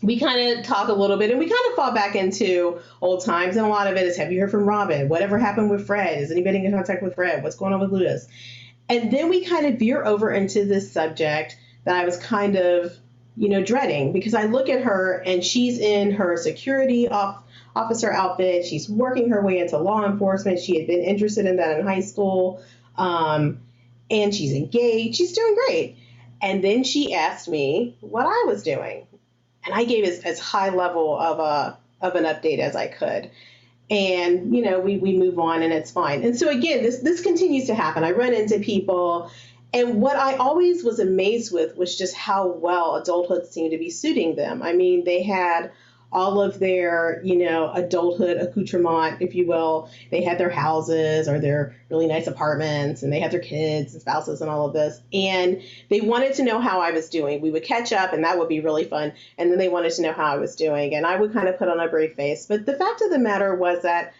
we kind of talk a little bit and we kind of fall back into old times. And a lot of it is, have you heard from Robin? Whatever happened with Fred? Is anybody in contact with Fred? What's going on with Ludas? And then we kind of veer over into this subject that I was kind of, dreading, because I look at her and she's in her security officer outfit. She's working her way into law enforcement. She had been interested in that in high school. And she's engaged. She's doing great. And then she asked me what I was doing. And I gave as high level of an update as I could. And, we move on and it's fine. And so again, this continues to happen. I run into people. And what I always was amazed with was just how well adulthood seemed to be suiting them. I mean, they had all of their, adulthood accoutrement, if you will. They had their houses or their really nice apartments, and they had their kids and spouses and all of this. And they wanted to know how I was doing. We would catch up, and that would be really fun. And then they wanted to know how I was doing. And I would kind of put on a brave face. But the fact of the matter was that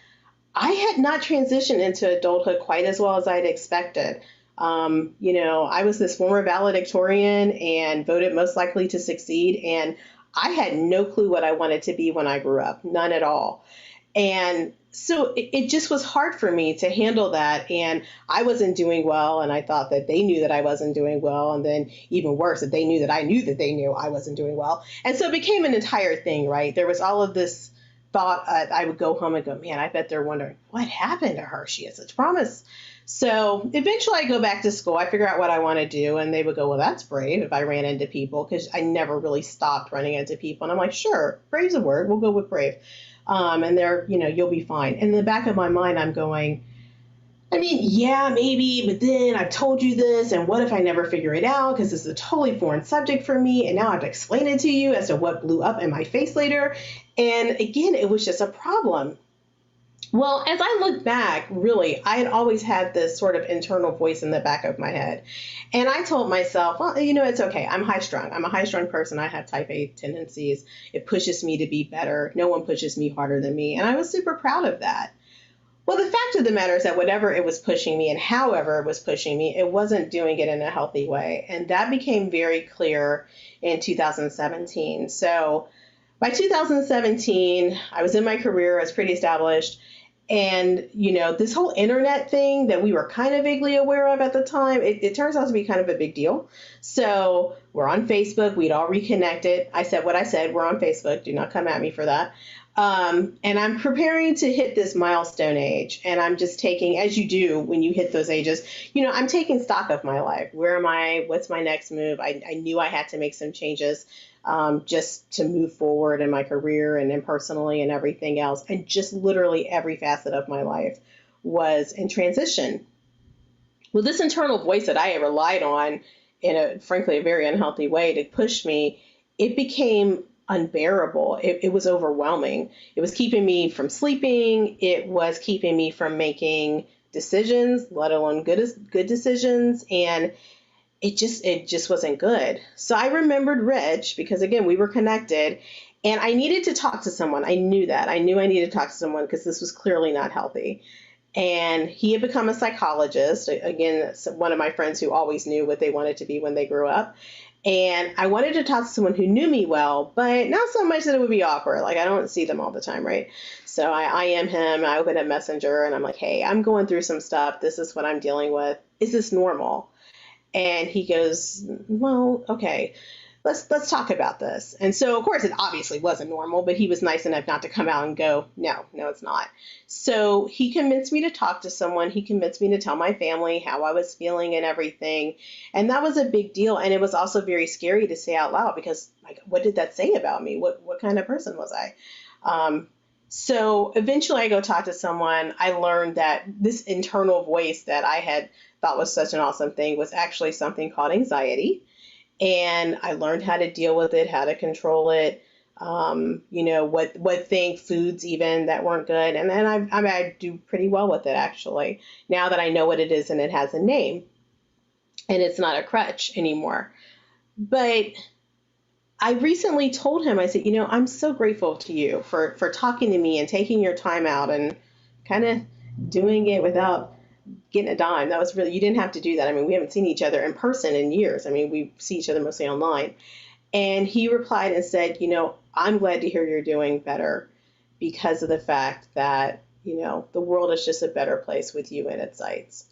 I had not transitioned into adulthood quite as well as I'd expected. I was this former valedictorian and voted most likely to succeed. And I had no clue what I wanted to be when I grew up, none at all. And so it just was hard for me to handle that. And I wasn't doing well. And I thought that they knew that I wasn't doing well. And then even worse, that they knew that I knew that they knew I wasn't doing well. And so it became an entire thing, right? There was all of this thought. I would go home and go, man, I bet they're wondering what happened to her. She had such promise. So eventually I go back to school, I figure out what I want to do, and they would go, well, that's brave if I ran into people, because I never really stopped running into people. And I'm like, sure, brave's a word, we'll go with brave. And they're, you'll be fine. And in the back of my mind, I'm going, I mean, yeah, maybe, but then I've told you this, and what if I never figure it out, because this is a totally foreign subject for me, and now I have to explain it to you as to what blew up in my face later. And again, it was just a problem. Well, as I look back, really, I had always had this sort of internal voice in the back of my head. And I told myself, well, it's okay. I'm high strung. I'm a high strung person. I have type A tendencies. It pushes me to be better. No one pushes me harder than me. And I was super proud of that. Well, the fact of the matter is that whatever it was pushing me and however it was pushing me, it wasn't doing it in a healthy way. And that became very clear in 2017. So by 2017, I was in my career. I was pretty established. And, this whole internet thing that we were kind of vaguely aware of at the time, it turns out to be kind of a big deal. So we're on Facebook. We'd all reconnected. I said what I said. We're on Facebook. Do not come at me for that. And I'm preparing to hit this milestone age. And I'm just taking, as you do when you hit those ages, I'm taking stock of my life. Where am I? What's my next move? I knew I had to make some changes. Just to move forward in my career and personally and everything else. And just literally every facet of my life was in transition. Well, this internal voice that I had relied on in frankly, a very unhealthy way to push me, it became unbearable. It was overwhelming. It was keeping me from sleeping. It was keeping me from making decisions, let alone good decisions. And it just wasn't good. So I remembered Rich because, again, we were connected and I needed to talk to someone. I knew that. I knew I needed to talk to someone because this was clearly not healthy. And he had become a psychologist. Again, one of my friends who always knew what they wanted to be when they grew up. And I wanted to talk to someone who knew me well, but not so much that it would be awkward. Like, I don't see them all the time, right? So I am him. I open up Messenger and I'm like, hey, I'm going through some stuff. This is what I'm dealing with. Is this normal? And he goes, well, okay, let's talk about this. And so, of course, it obviously wasn't normal, but he was nice enough not to come out and go, no, it's not. So he convinced me to talk to someone. He convinced me to tell my family how I was feeling and everything. And that was a big deal. And it was also very scary to say out loud, because like, what did that say about me? What kind of person was I? So eventually I go talk to someone. I learned that this internal voice that I had thought was such an awesome thing was actually something called anxiety. And I learned how to deal with it, how to control it, foods even that weren't good. And then I do pretty well with it, actually, now that I know what it is and it has a name and it's not a crutch anymore. But I recently told him, I said, I'm so grateful to you for talking to me and taking your time out and kind of doing it without getting a dime. That was really, you didn't have to do that. I mean, we haven't seen each other in person in years. I mean, we see each other mostly online. And he replied and said, I'm glad to hear you're doing better because of the fact that, the world is just a better place with you in its sights.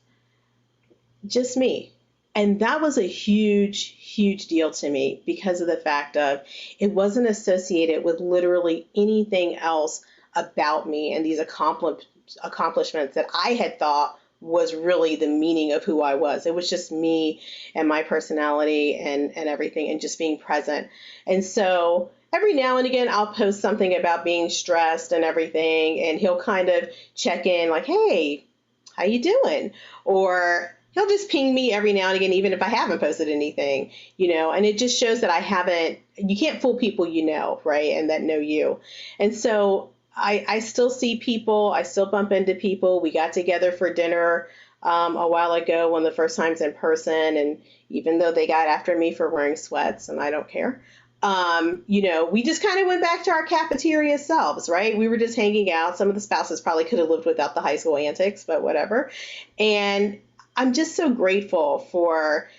Just me. And that was a huge, huge deal to me because of the fact of it wasn't associated with literally anything else about me and these accomplishments that I had thought was really the meaning of who I was. It was just me and my personality and everything and just being present. And so every now and again, I'll post something about being stressed and everything, and he'll kind of check in like, hey, how you doing? Or he'll just ping me every now and again, even if I haven't posted anything, and it just shows that you can't fool people, right? And that know you. And so I still see people, I still bump into people. We got together for dinner a while ago, one of the first times in person. And even though they got after me for wearing sweats, and I don't care, we just kind of went back to our cafeteria selves, right? We were just hanging out. Some of the spouses probably could have lived without the high school antics, but whatever. And I'm just so grateful for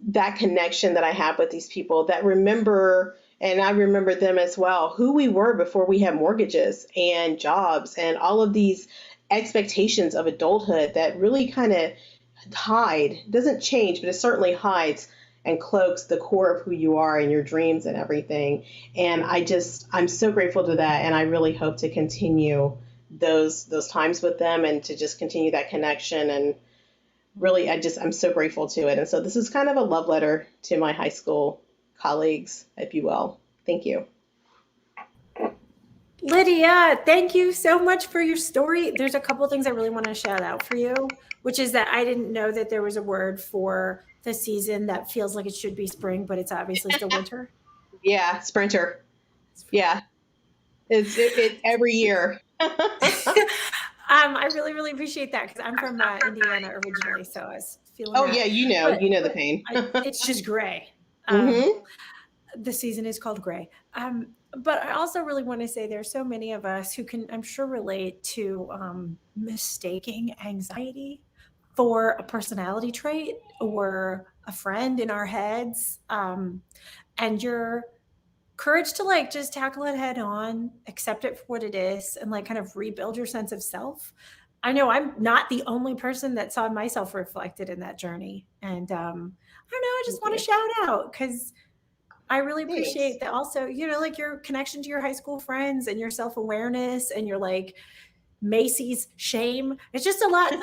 that connection that I have with these people that remember, and I remember them as well, who we were before we had mortgages and jobs and all of these expectations of adulthood that really kind of doesn't change, but it certainly hides and cloaks the core of who you are and your dreams and everything. And I'm so grateful to that. And I really hope to continue those times with them and to just continue that connection. And really, I'm so grateful to it. And so this is kind of a love letter to my high school colleagues, if you will. Thank you. Lydia, thank you so much for your story. There's a couple of things I really want to shout out for you, which is that I didn't know that there was a word for the season that feels like it should be spring, but it's obviously still winter. Yeah, sprinter. Yeah, it's every year. I really, really appreciate that because I'm from Indiana originally, so I was feeling. Oh yeah, you know the pain. It's just gray. The season is called gray. But I also really want to say there's so many of us who can, I'm sure, relate to mistaking anxiety for a personality trait or a friend in our heads. And your courage to just tackle it head on, accept it for what it is, and kind of rebuild your sense of self. I know I'm not the only person that saw myself reflected in that journey. And I don't know, I just want to shout out because I really appreciate that also, your connection to your high school friends and your self-awareness and your Macy's shame. It's just a lot of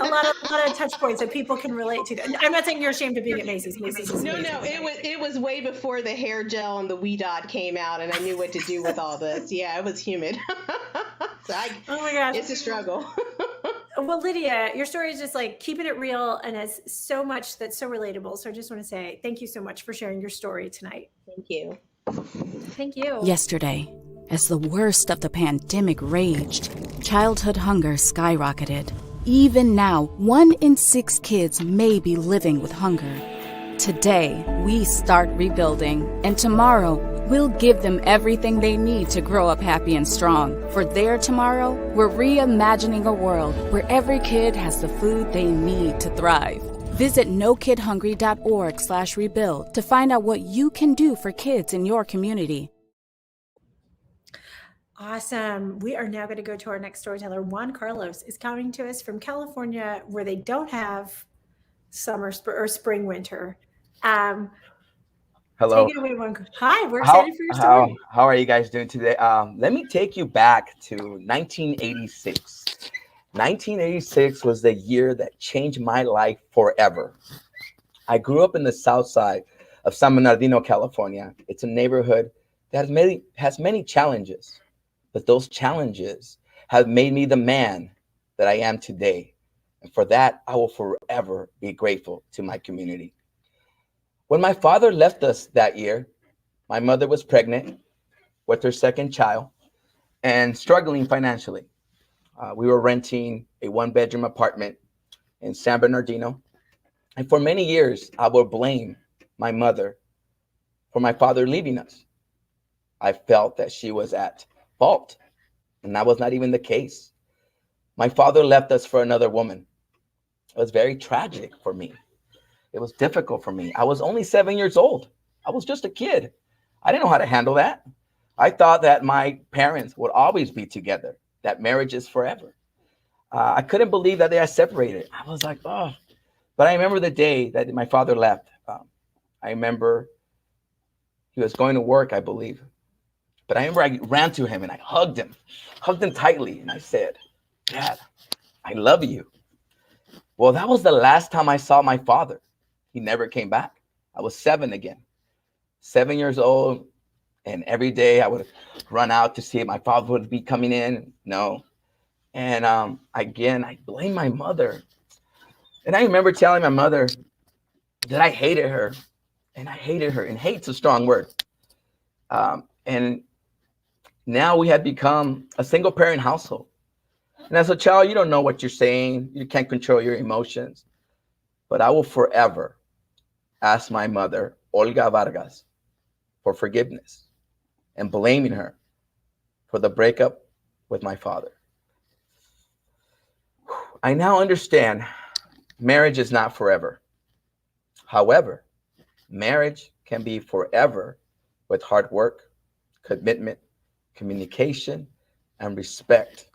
touch points that people can relate to. I'm not saying you're ashamed of being at Macy's. Macy's is amazing. No, it was way before the hair gel and the Wee Dot came out, and I knew what to do with all this. Yeah, it was humid. Oh my gosh, it's a struggle. Well, Lydia, your story is just keeping it real and has so much that's so relatable. So I just want to say thank you so much for sharing your story tonight. Thank you. Thank you. Yesterday, as the worst of the pandemic raged, childhood hunger skyrocketed. Even now, 1 in 6 kids may be living with hunger. Today, we start rebuilding, and tomorrow, we'll give them everything they need to grow up happy and strong. For their tomorrow, we're reimagining a world where every kid has the food they need to thrive. Visit nokidhungry.org/rebuild to find out what you can do for kids in your community. Awesome. We are now going to go to our next storyteller. Juan Carlos is coming to us from California, where they don't have summer or spring, winter. Um, Hello. Take it away, Juan. Hi, we're How excited for your how story. how are you guys doing today? Let me take you back to 1986. 1986 was the year that changed my life forever. I grew up in the south side of San Bernardino, California. It's a neighborhood that has many challenges, but those challenges have made me the man that I am today. And for that, I will forever be grateful to my community. When my father left us that year, my mother was pregnant with her second child and struggling financially. We were renting a one-bedroom apartment in San Bernardino. And for many years, I would blame my mother for my father leaving us. I felt that she was at fault, and that was not even the case. My father left us for another woman. It was very tragic for me. It was difficult for me. I was only 7 years old. I was just a kid. I didn't know how to handle that. I thought that my parents would always be together, that marriage is forever. I couldn't believe that they had separated. I was like, oh. But I remember the day that my father left. I remember he was going to work, I believe. But I remember I ran to him and I hugged him tightly. And I said, Dad, I love you. Well, that was the last time I saw my father. He never came back. I was 7 again, 7 years old. And every day I would run out to see if my father would be coming in. No. And again, I blame my mother. And I remember telling my mother that I hated her. And I hated her. And hate's a strong word. And now we had become a single parent household. And as a child, you don't know what you're saying. You can't control your emotions. But I will forever ask my mother, Olga Vargas, for forgiveness and blaming her for the breakup with my father. I now understand marriage is not forever. However, marriage can be forever with hard work, commitment, communication, and respect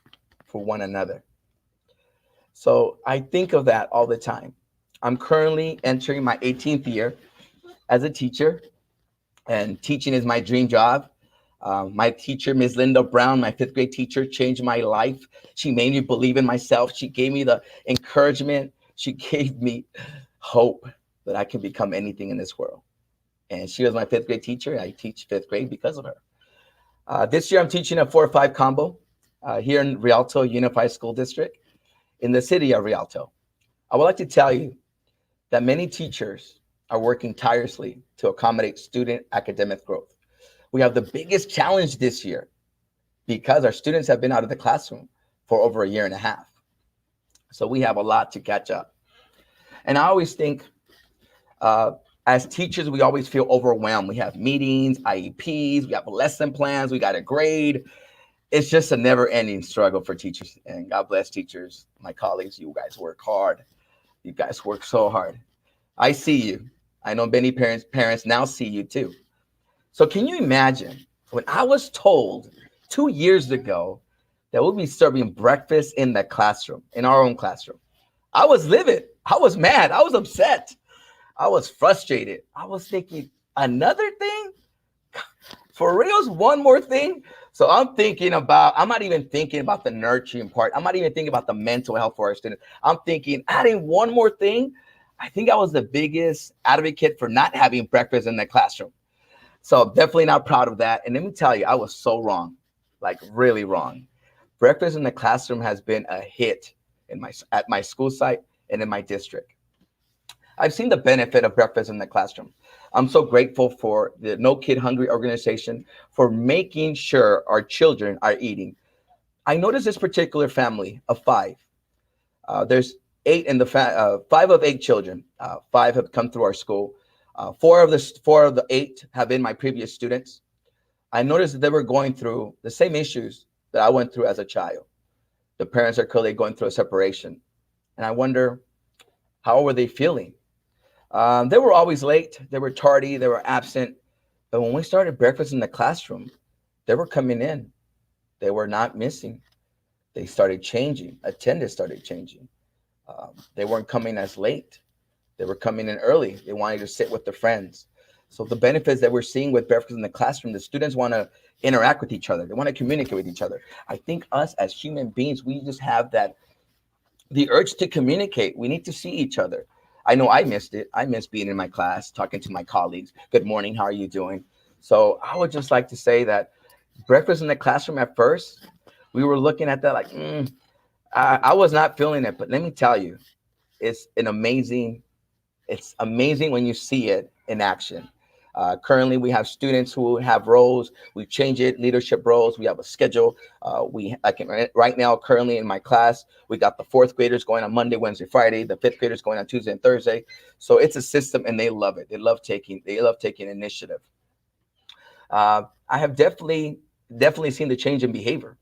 for one another. So I think of that all the time. I'm currently entering my 18th year as a teacher, and teaching is my dream job. My teacher, Ms. Linda Brown, my 5th grade teacher, changed my life. She made me believe in myself. She gave me the encouragement. She gave me hope that I can become anything in this world. And she was my 5th grade teacher. I teach 5th grade because of her. This year, I'm teaching a 4-5 combo here in Rialto Unified School District in the city of Rialto. I would like to tell you that many teachers are working tirelessly to accommodate student academic growth. We have the biggest challenge this year because our students have been out of the classroom for over a year and a half. So we have a lot to catch up. And I always think, as teachers, we always feel overwhelmed. We have meetings, IEPs, we have lesson plans, we got a grade. It's just a never-ending struggle for teachers. And God bless teachers, my colleagues. You guys work hard. You guys work so hard. I see you. I know many parents now see you too. So can you imagine when I was told 2 years ago that we'll be serving breakfast in the classroom, in our own classroom? I was livid. I was mad. I was upset. I was frustrated. I was thinking, another thing? For reals, one more thing? So I'm not even thinking about the nurturing part. I'm not even thinking about the mental health for our students. I'm thinking, adding one more thing. I think I was the biggest advocate for not having breakfast in the classroom. So I'm definitely not proud of that. And let me tell you, I was so wrong, like really wrong. Breakfast in the classroom has been a hit at my school site and in my district. I've seen the benefit of breakfast in the classroom. I'm so grateful for the No Kid Hungry organization for making sure our children are eating. I noticed this particular family of 5. There's 8 in the 5 of 8 children. 5 have come through our school. 4 of the 8 have been my previous students. I noticed that they were going through the same issues that I went through as a child. The parents are clearly going through a separation. And I wonder, how were they feeling? They were always late. They were tardy. They were absent. But when we started breakfast in the classroom, they were coming in. They were not missing. They started changing. Attendance started changing. They weren't coming as late. They were coming in early. They wanted to sit with their friends. So the benefits that we're seeing with breakfast in the classroom, the students want to interact with each other. They want to communicate with each other. I think us as human beings, we just have the urge to communicate. We need to see each other. I know I missed it. I miss being in my class, talking to my colleagues. Good morning. How are you doing? So I would just like to say that breakfast in the classroom at first, we were looking at that like, I was not feeling it. But let me tell you, it's amazing when you see it in action. Currently, we have students who have roles. We change it, leadership roles. We have a schedule. Right now, currently in my class, we got the 4th graders going on Monday, Wednesday, Friday. The 5th graders going on Tuesday and Thursday. So it's a system, and they love it. They love taking initiative. I have definitely seen the change in behavior.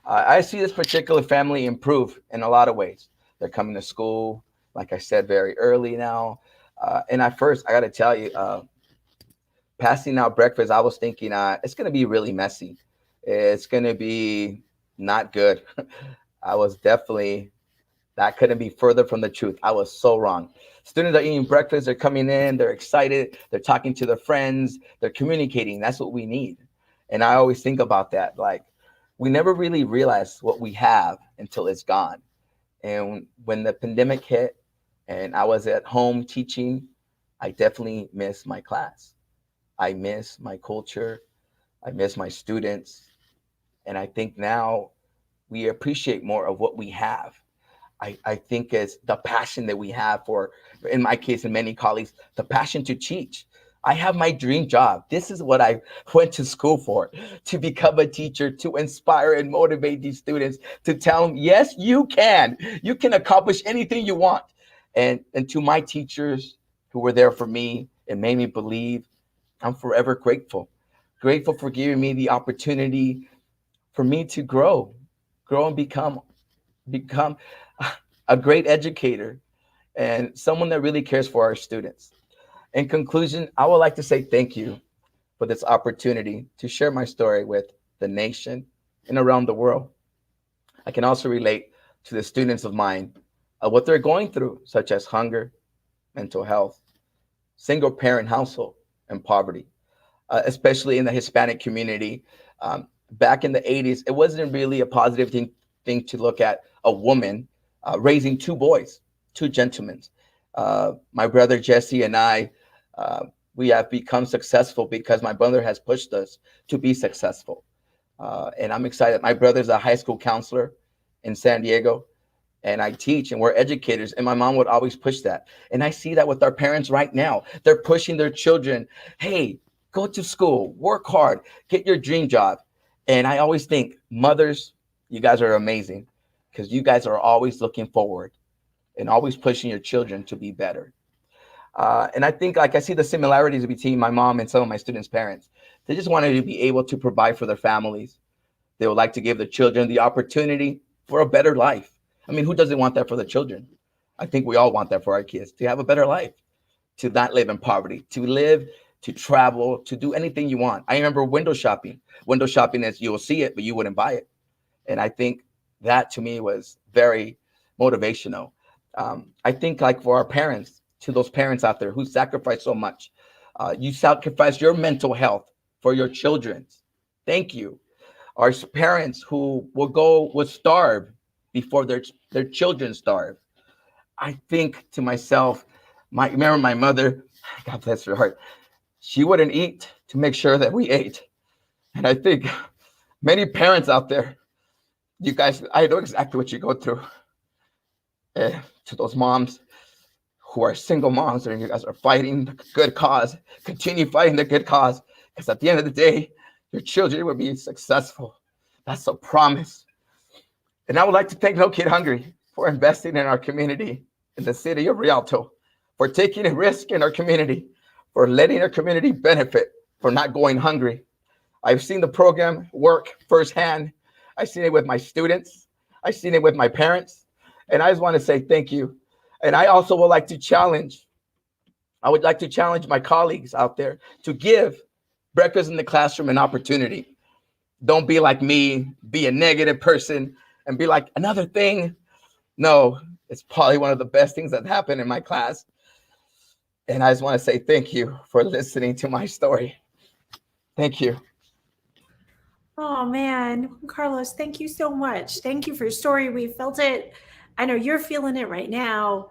I see this particular family improve in a lot of ways. They're coming to school, like I said, very early now. And at first, I got to tell you, passing out breakfast, I was thinking it's going to be really messy. It's going to be not good. That couldn't be further from the truth. I was so wrong. Students are eating breakfast. They're coming in. They're excited. They're talking to their friends. They're communicating. That's what we need. And I always think about that. Like, we never really realize what we have until it's gone. And when the pandemic hit and I was at home teaching, I definitely miss my class. I miss my culture. I miss my students. And I think now we appreciate more of what we have. I think it's the passion that we have for, in my case and many colleagues, the passion to teach. I have my dream job. This is what I went to school for, to become a teacher, to inspire and motivate these students, to tell them, yes, you can accomplish anything you want. And to my teachers who were there for me and made me believe, I'm forever grateful for giving me the opportunity for me to grow and become a great educator and someone that really cares for our students. In conclusion, I would like to say thank you for this opportunity to share my story with the nation and around the world. I can also relate to the students of mine what they're going through, such as hunger, mental health, single parent household, and poverty, especially in the Hispanic community. Back in the 80s, it wasn't really a positive thing to look at a woman raising 2 boys, 2 gentlemen. My brother Jesse and I, we have become successful because my brother has pushed us to be successful. And I'm excited. My brother's a high school counselor in San Diego, and I teach, and we're educators. And my mom would always push that. And I see that with our parents right now. They're pushing their children. Hey, go to school, work hard, get your dream job. And I always think, mothers, you guys are amazing because you guys are always looking forward and always pushing your children to be better. And I think, like, I see the similarities between my mom and some of my students' parents. They just wanted to be able to provide for their families. They would like to give the children the opportunity for a better life. I mean, who doesn't want that for the children? I think we all want that for our kids, to have a better life, to not live in poverty, to live, to travel, to do anything you want. I remember window shopping. Window shopping is you'll see it, but you wouldn't buy it. And I think that to me was very motivational. I think, like, for our parents, to those parents out there who sacrifice so much, you sacrifice your mental health for your children. Thank you. Our parents who would starve before their children starve. I think to myself, remember my mother, God bless her heart, she wouldn't eat to make sure that we ate. And I think many parents out there, you guys, I know exactly what you go through. To those moms who are single moms, and you guys are fighting the good cause, continue fighting the good cause, because at the end of the day, your children will be successful. That's a promise. And I would like to thank No Kid Hungry for investing in our community in the city of Rialto, for taking a risk in our community, for letting our community benefit, for not going hungry. I've seen the program work firsthand. I've seen it with my students. I've seen it with my parents. And I just want to say thank you. And I also would like to challenge my colleagues out there to give breakfast in the classroom an opportunity. Don't be like me, be a negative person and be like, another thing. No, it's probably one of the best things that happened in my class. And I just want to say thank you for listening to my story. Thank you. Oh man, Carlos, thank you so much. Thank you for your story. We felt it. I know you're feeling it right now.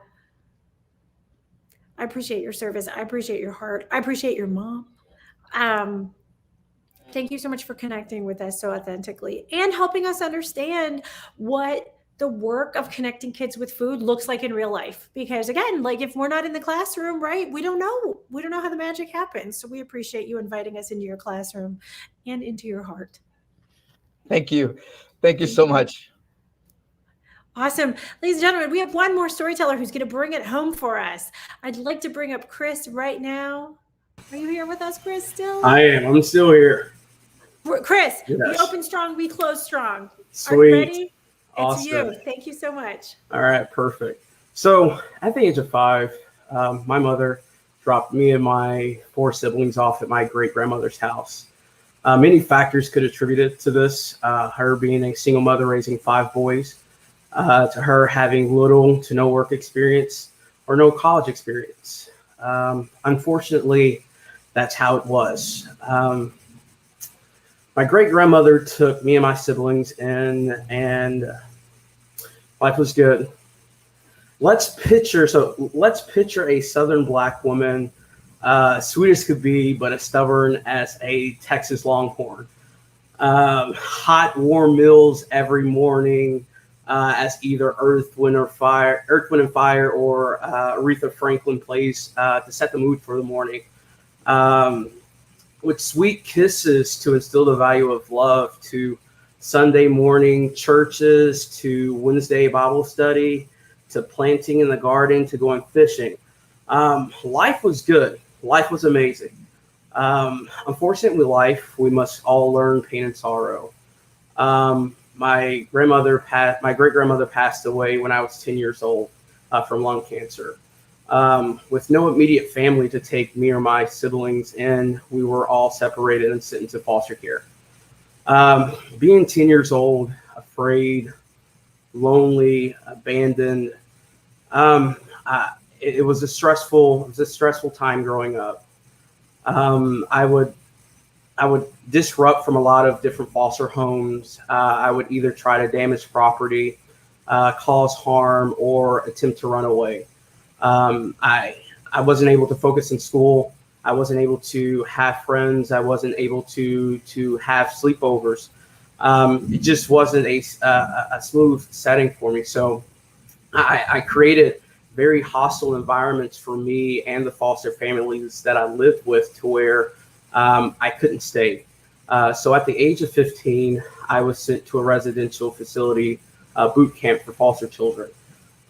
I appreciate your service. I appreciate your heart. I appreciate your mom. Thank you so much for connecting with us so authentically and helping us understand what the work of connecting kids with food looks like in real life. Because again, like if we're not in the classroom, right, we don't know how the magic happens. So we appreciate you inviting us into your classroom and into your heart. Thank you. Thank you so much. Awesome. Ladies and gentlemen, we have one more storyteller who's going to bring it home for us. I'd like to bring up Chris right now. Are you here with us, Chris, still? I am. I'm still here. Chris, yes. We open strong, we close strong. Sweet. Are you ready? Awesome. It's you. Thank you so much. All right, perfect. So at the age of 5, my mother dropped me and my 4 siblings off at my great-grandmother's house. Many factors could attribute it to this, her being a single mother raising 5 boys, to her having little to no work experience or no college experience. Unfortunately, that's how it was. My great-grandmother took me and my siblings in, and life was good. Let's picture a Southern Black woman, sweet as could be, but as stubborn as a Texas Longhorn. Hot, warm meals every morning, as either Earth, Wind, and Fire, or Aretha Franklin plays to set the mood for the morning. With sweet kisses to instill the value of love, to Sunday morning churches, to Wednesday Bible study, to planting in the garden, to going fishing. Life was good. Life was amazing. Unfortunately, with life, we must all learn pain and sorrow. My great-grandmother passed away when I was 10 years old from lung cancer. With no immediate family to take me or my siblings in, we were all separated and sent into foster care. Being 10 years old, afraid, lonely, abandoned, it was a stressful time growing up. I would disrupt from a lot of different foster homes. I would either try to damage property, cause harm, or attempt to run away. I wasn't able to focus in school. I wasn't able to have friends. I wasn't able to have sleepovers. It just wasn't a smooth setting for me. So I created very hostile environments for me and the foster families that I lived with, to where I couldn't stay. So at the age of 15, I was sent to a residential facility, boot camp for foster children.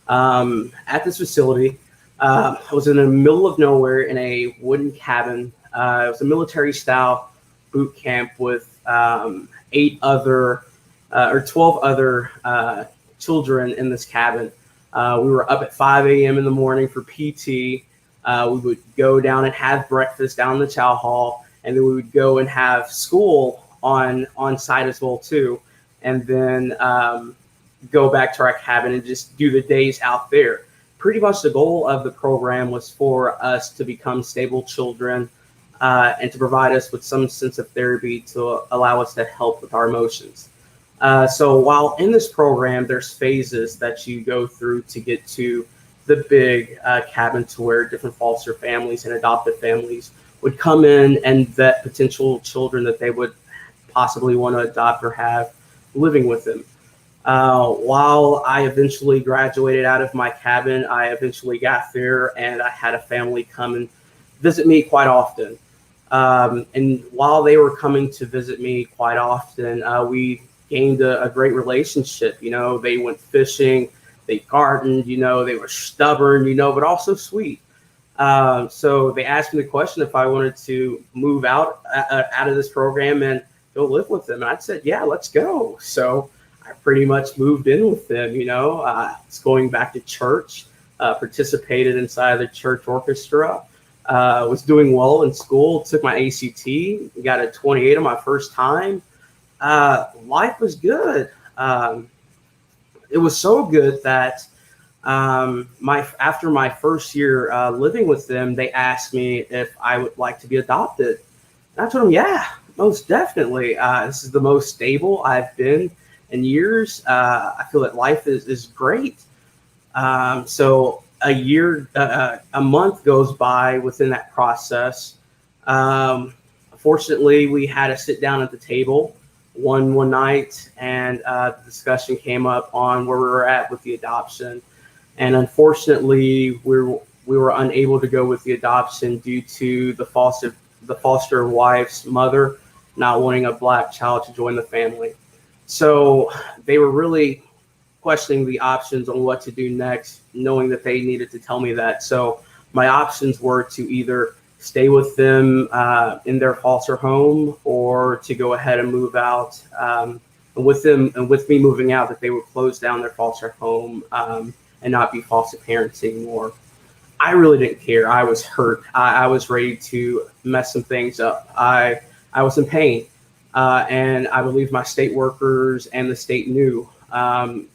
At this facility, I was in the middle of nowhere in a wooden cabin. It was a military-style boot camp with 12 other children in this cabin. We were up at 5 a.m. in the morning for PT. We would go down and have breakfast down in the chow hall, and then we would go and have school on site as well too, and then go back to our cabin and just do the days out there. Pretty much the goal of the program was for us to become stable children, and to provide us with some sense of therapy to allow us to help with our emotions. So while in this program, there's phases that you go through to get to the big cabin, to where different foster families and adoptive families would come in and vet potential children that they would possibly want to adopt or have living with them. While I eventually graduated out of my cabin, I eventually got there, and I had a family come and visit me quite often. And while they were coming to visit me quite often, we gained a great relationship. You know, they went fishing, they gardened, you know, they were stubborn, you know, but also sweet. So they asked me the question if I wanted to move out of this program and go live with them. And I said, yeah, let's go. So I pretty much moved in with them, you know. Was going back to church, participated inside the church orchestra, was doing well in school, took my ACT, got a 28 on my first time. Life was good. It was so good that After my first year living with them, they asked me if I would like to be adopted. And I told them, yeah, most definitely. This is the most stable I've been in years. I feel that life is great. So a month goes by within that process. Fortunately, we had a sit down at the table one night, and the discussion came up on where we were at with the adoption. And unfortunately, we were unable to go with the adoption due to the foster wife's mother not wanting a Black child to join the family. So they were really questioning the options on what to do next, knowing that they needed to tell me that. So my options were to either stay with them in their foster home, or to go ahead and move out. And with me moving out, that they would close down their foster home and not be foster parents anymore. I really didn't care. I was hurt. I was ready to mess some things up. I was in pain, and I believe my state workers and the state knew.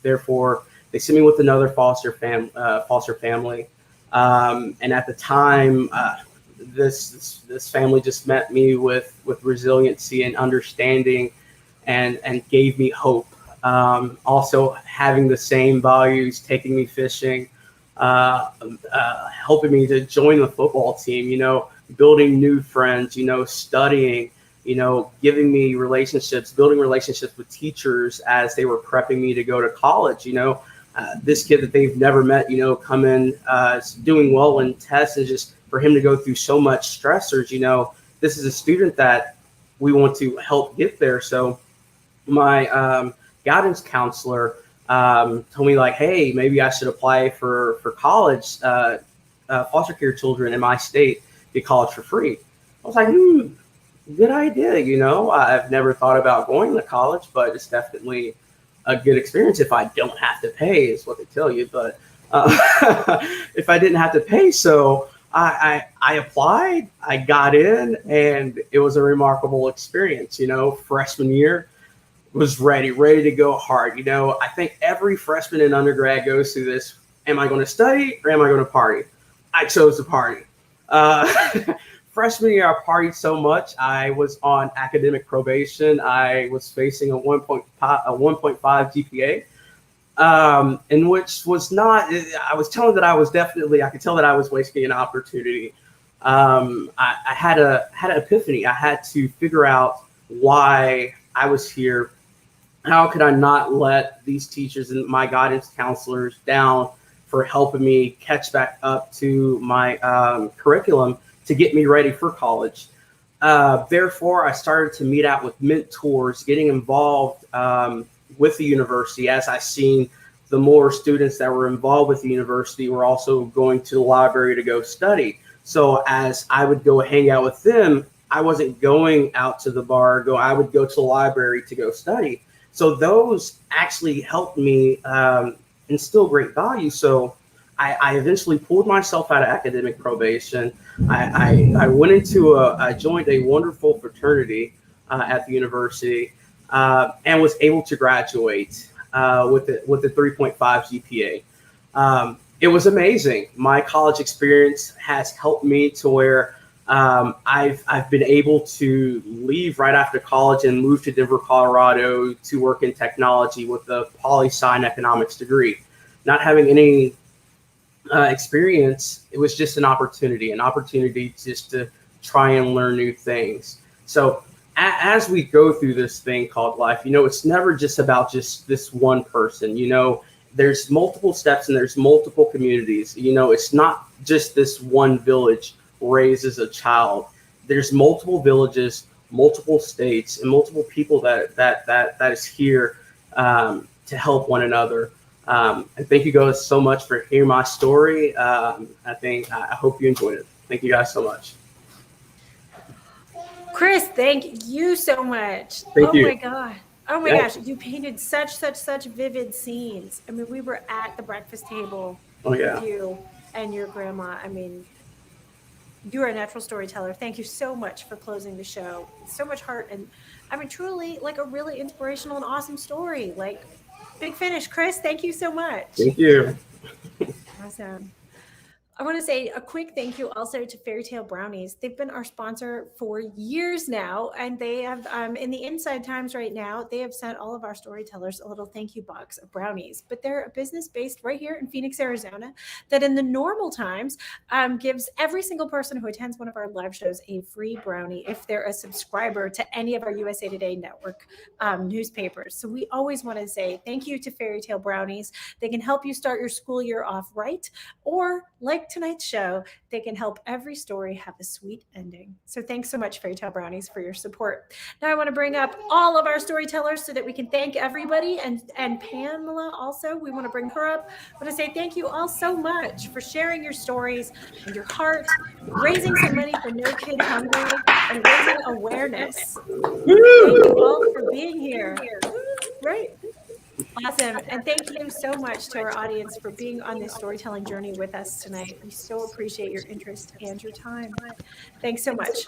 Therefore, they sent me with another foster family. And at the time, this family just met me with resiliency and understanding, and gave me hope. Also having the same values, taking me fishing, helping me to join the football team, building new friends, studying, giving me relationships, building relationships with teachers as they were prepping me to go to college. This kid that they've never met, come in doing well in tests, and just for him to go through so much stressors, this is a student that we want to help get there. So my guidance counselor told me, like, hey, maybe I should apply for college. Foster care children in my state get college for free. I was like, good idea. I've never thought about going to college, but it's definitely a good experience if I don't have to pay, is what they tell you. But if I didn't have to pay, so I applied, I got in, and it was a remarkable experience. Freshman year was ready to go hard. I think every freshman in undergrad goes through this. Am I going to study or am I going to party? I chose to party. Freshman year, I partied so much. I was on academic probation. I was facing a 1.5 GPA, in which was not, I was telling that I was definitely, I could tell that I was wasting an opportunity. I had an epiphany. I had to figure out why I was here. How could I not let these teachers and my guidance counselors down for helping me catch back up to my curriculum to get me ready for college? Therefore, I started to meet out with mentors, getting involved with the university, as I seen the more students that were involved with the university were also going to the library to go study. So as I would go hang out with them, I wasn't going out to the bar. I would go to the library to go study. So those actually helped me instill great value. So I eventually pulled myself out of academic probation. I went into I joined a wonderful fraternity at the university and was able to graduate with a 3.5 GPA. It was amazing. My college experience has helped me to where I've been able to leave right after college and move to Denver, Colorado to work in technology with a poli-sci economics degree. Not having any experience, it was just an opportunity just to try and learn new things. So as we go through this thing called life, it's never just about just this one person. There's multiple steps and there's multiple communities. It's not just this one village raises a child. There's multiple villages, multiple states, and multiple people that is here to help one another. And thank you guys so much for hearing my story. I hope you enjoyed it. Thank you guys so much. Chris, thank you so much. Thank you. My God. Oh my gosh, you painted such vivid scenes. I mean, we were at the breakfast table with you and your grandma. I mean, you're a natural storyteller. Thank you so much for closing the show. So much heart, and I mean, truly like a really inspirational and awesome story. Like, big finish. Chris, thank you so much. Thank you. Awesome. I want to say a quick thank you also to Fairy Tale Brownies. They've been our sponsor for years now, and they have, in the inside times right now, they have sent all of our storytellers a little thank you box of brownies. But they're a business based right here in Phoenix, Arizona, that in the normal times gives every single person who attends one of our live shows a free brownie if they're a subscriber to any of our USA Today Network newspapers. So we always want to say thank you to Fairy Tale Brownies. They can help you start your school year off right, or like tonight's show, they can help every story have a sweet ending. So thanks so much, Fairy Tale Brownies, for your support. Now I want to bring up all of our storytellers so that we can thank everybody, and Pamela also, we want to bring her up. I want to say thank you all so much for sharing your stories and your heart, raising some money for No Kid Hungry, and raising awareness. Thank you all for being here. Right. Awesome. And thank you so much to our audience for being on this storytelling journey with us tonight. We so appreciate your interest and your time. Thanks so much.